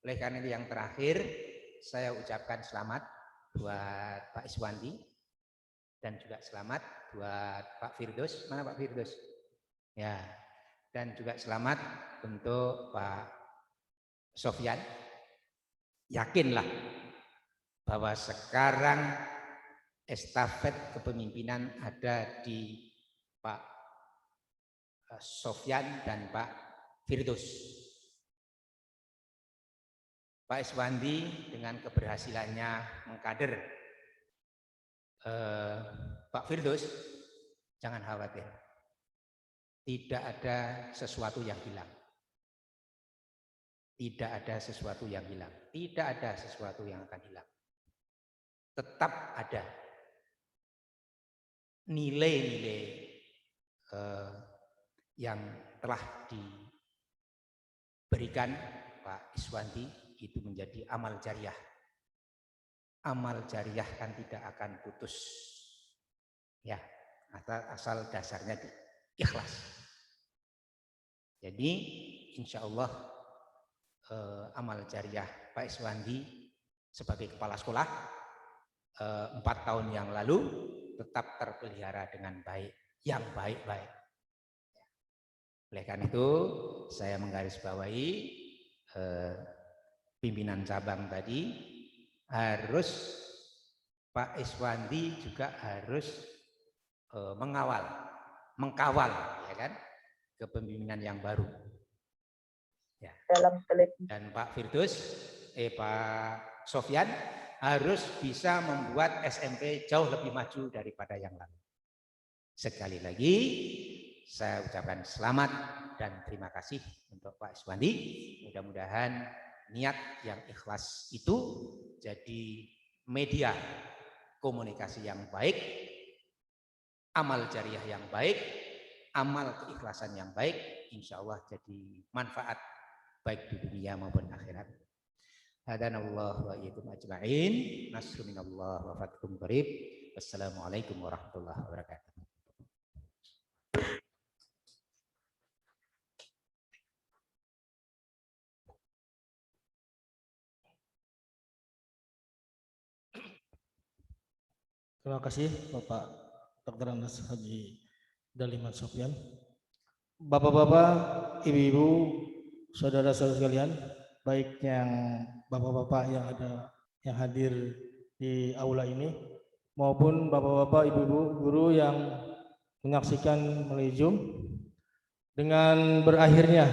Oleh karena itu yang terakhir, saya ucapkan selamat buat Pak Iswandi dan juga selamat buat Pak Firdaus. Mana Pak Firdaus? Ya, dan juga selamat untuk Pak Sofyan. Yakinlah bahwa sekarang estafet kepemimpinan ada di Pak Sofyan dan Pak Firdaus. Pak Iswandi dengan keberhasilannya mengkader Pak Firdaus, jangan khawatir. Tidak ada sesuatu yang hilang. Tidak ada sesuatu yang hilang. Tidak ada sesuatu yang akan hilang. Tetap ada. nilai-nilai yang telah diberikan Pak Iswanti itu menjadi amal jariah. Amal jariah kan tidak akan putus, ya, asal dasarnya ikhlas. Jadi insya Allah amal jariah Pak Iswanti sebagai kepala sekolah 4 tahun yang lalu tetap terpelihara dengan baik, yang baik-baik. Oleh karena itu saya menggarisbawahi pimpinan cabang tadi harus Pak Iswanti juga harus mengkawal, ya kan, kepemimpinan yang baru. Ya. Dan Pak Firdaus, Pak Sofyan harus bisa membuat SMP jauh lebih maju daripada yang lalu. Sekali lagi saya ucapkan selamat dan terima kasih untuk Pak Iswanti. Mudah-mudahan niat yang ikhlas itu jadi media komunikasi yang baik, amal jariah yang baik, amal keikhlasan yang baik, insya Allah jadi manfaat baik di dunia maupun akhirat. Hadanallahu wa iyyakum ajma'in. Nasrun minallah wa fathun qarib. Wassalamualaikum warahmatullahi wabarakatuh. Terima kasih Bapak Dr. Andes Haji Daliman Sofyan. Bapak-bapak, ibu-ibu, saudara-saudara sekalian, baik yang bapak-bapak yang hadir di aula ini maupun bapak-bapak, ibu-ibu guru yang menyaksikan melalui Zoom, dengan berakhirnya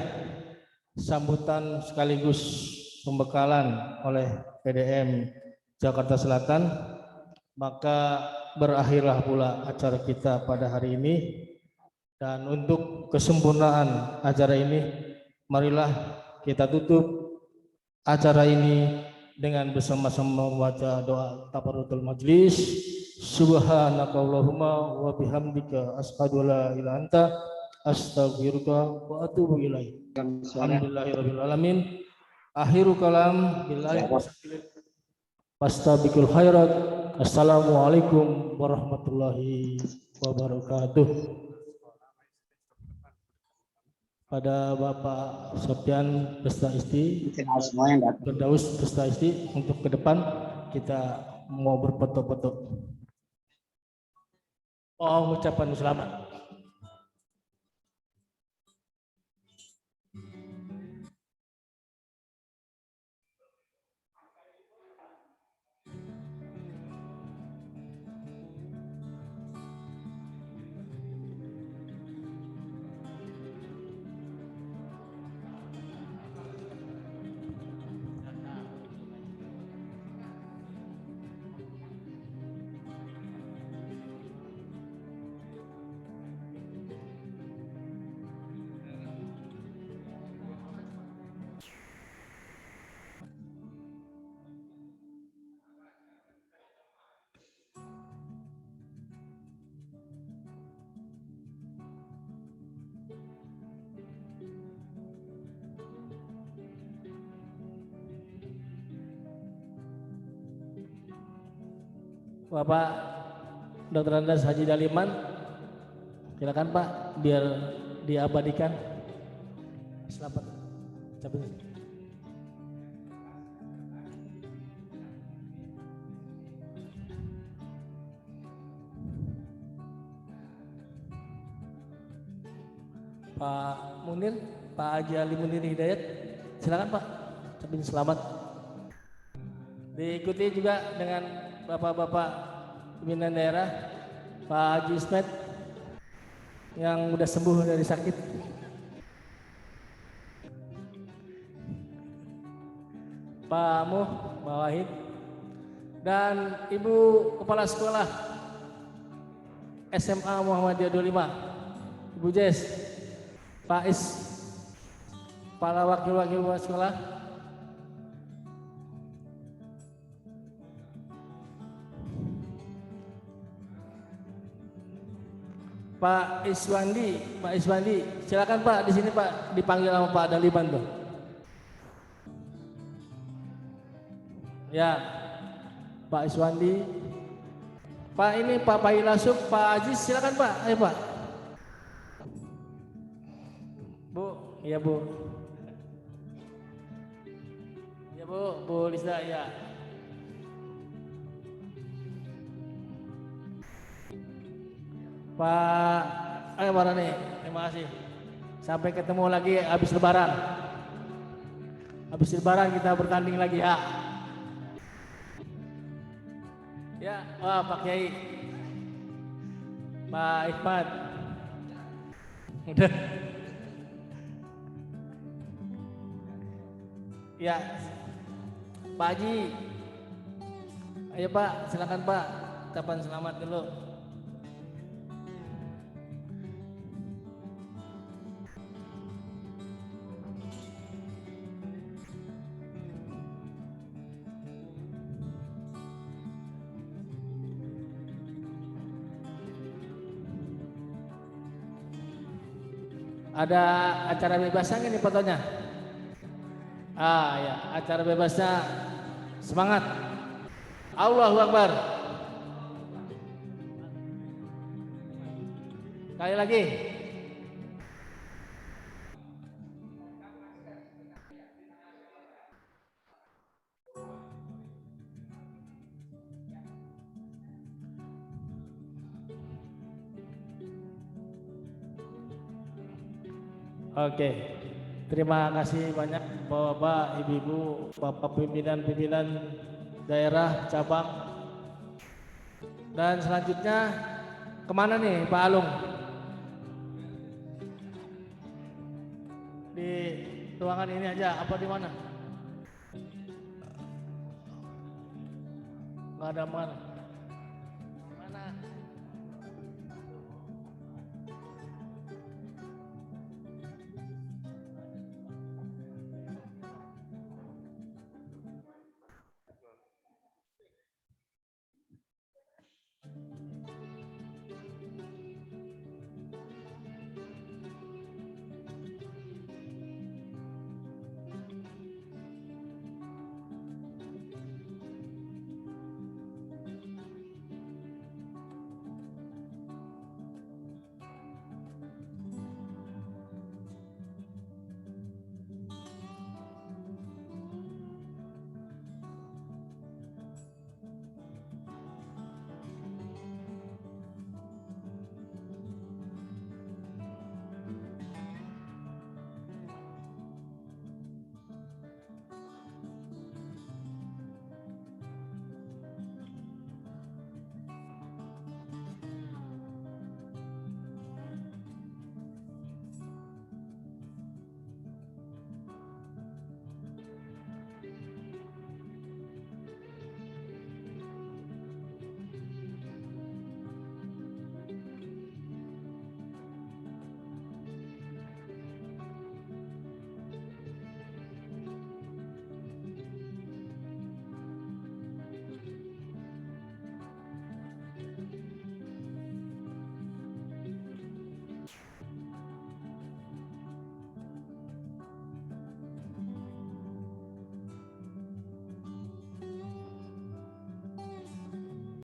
sambutan sekaligus pembekalan oleh PDM Jakarta Selatan, maka berakhirlah pula acara kita pada hari ini. Dan untuk kesempurnaan acara ini, marilah kita tutup acara ini dengan bersama-sama membaca doa tafarutul majlis. Subhanakallahumma wa bihamdika asyhadu an la ilaha illa anta astaghfiruka wa atubu ilaik. Alhamdulillahirabbil alamin. Akhiru kalam billahi fastabiqul khairat. Assalamualaikum warahmatullahi wabarakatuh. Pada Bapak Sofyan beserta istri, Firdaus beserta istri, untuk ke depan kita mau berfoto-foto. Oh, ucapan selamat. Bapak Dr. Andes Haji Daliman, silakan Pak, biar diabadikan. Selamat. Pak Munir, Pak Haji Ali Munir Hidayat, silakan Pak, ucapin selamat. Diikuti juga dengan Bapak-bapak pimpinan daerah, Pak Haji Ismet yang udah sembuh dari sakit, Pak Muh, Pak Wahid, dan Ibu Kepala Sekolah SMA Muhammadiyah 25, Ibu Jess, Pak Is, para wakil-wakil sekolah, Pak Iswandi, silakan Pak di sini Pak, dipanggil sama Pak Daliman tuh. Ya, Pak Iswandi. Pak ini Pak Pailasuk, Pak Aziz, silakan Pak. Ayo Pak. Bu, iya Bu. Ya Bu Lisa ya. Pak, ayo mana nih? Terima kasih. Sampai ketemu lagi habis Lebaran. Habis Lebaran kita bertanding lagi ya. Ya, wah Pak Kiai, Pak Ikhmat, udah. Ya, Pak Haji, ayo Pak, silakan Pak, ucapan selamat dulu. Ada acara bebasnya nggak nih fotonya? Ah ya, acara bebasnya semangat. Allahu Akbar. Sekali lagi. Oke, terima kasih banyak Bapak, Ibu-ibu, Bapak pimpinan-pimpinan daerah cabang. Dan selanjutnya kemana nih Pak Alung? Di ruangan ini aja apa di mana? Nggak ada mana?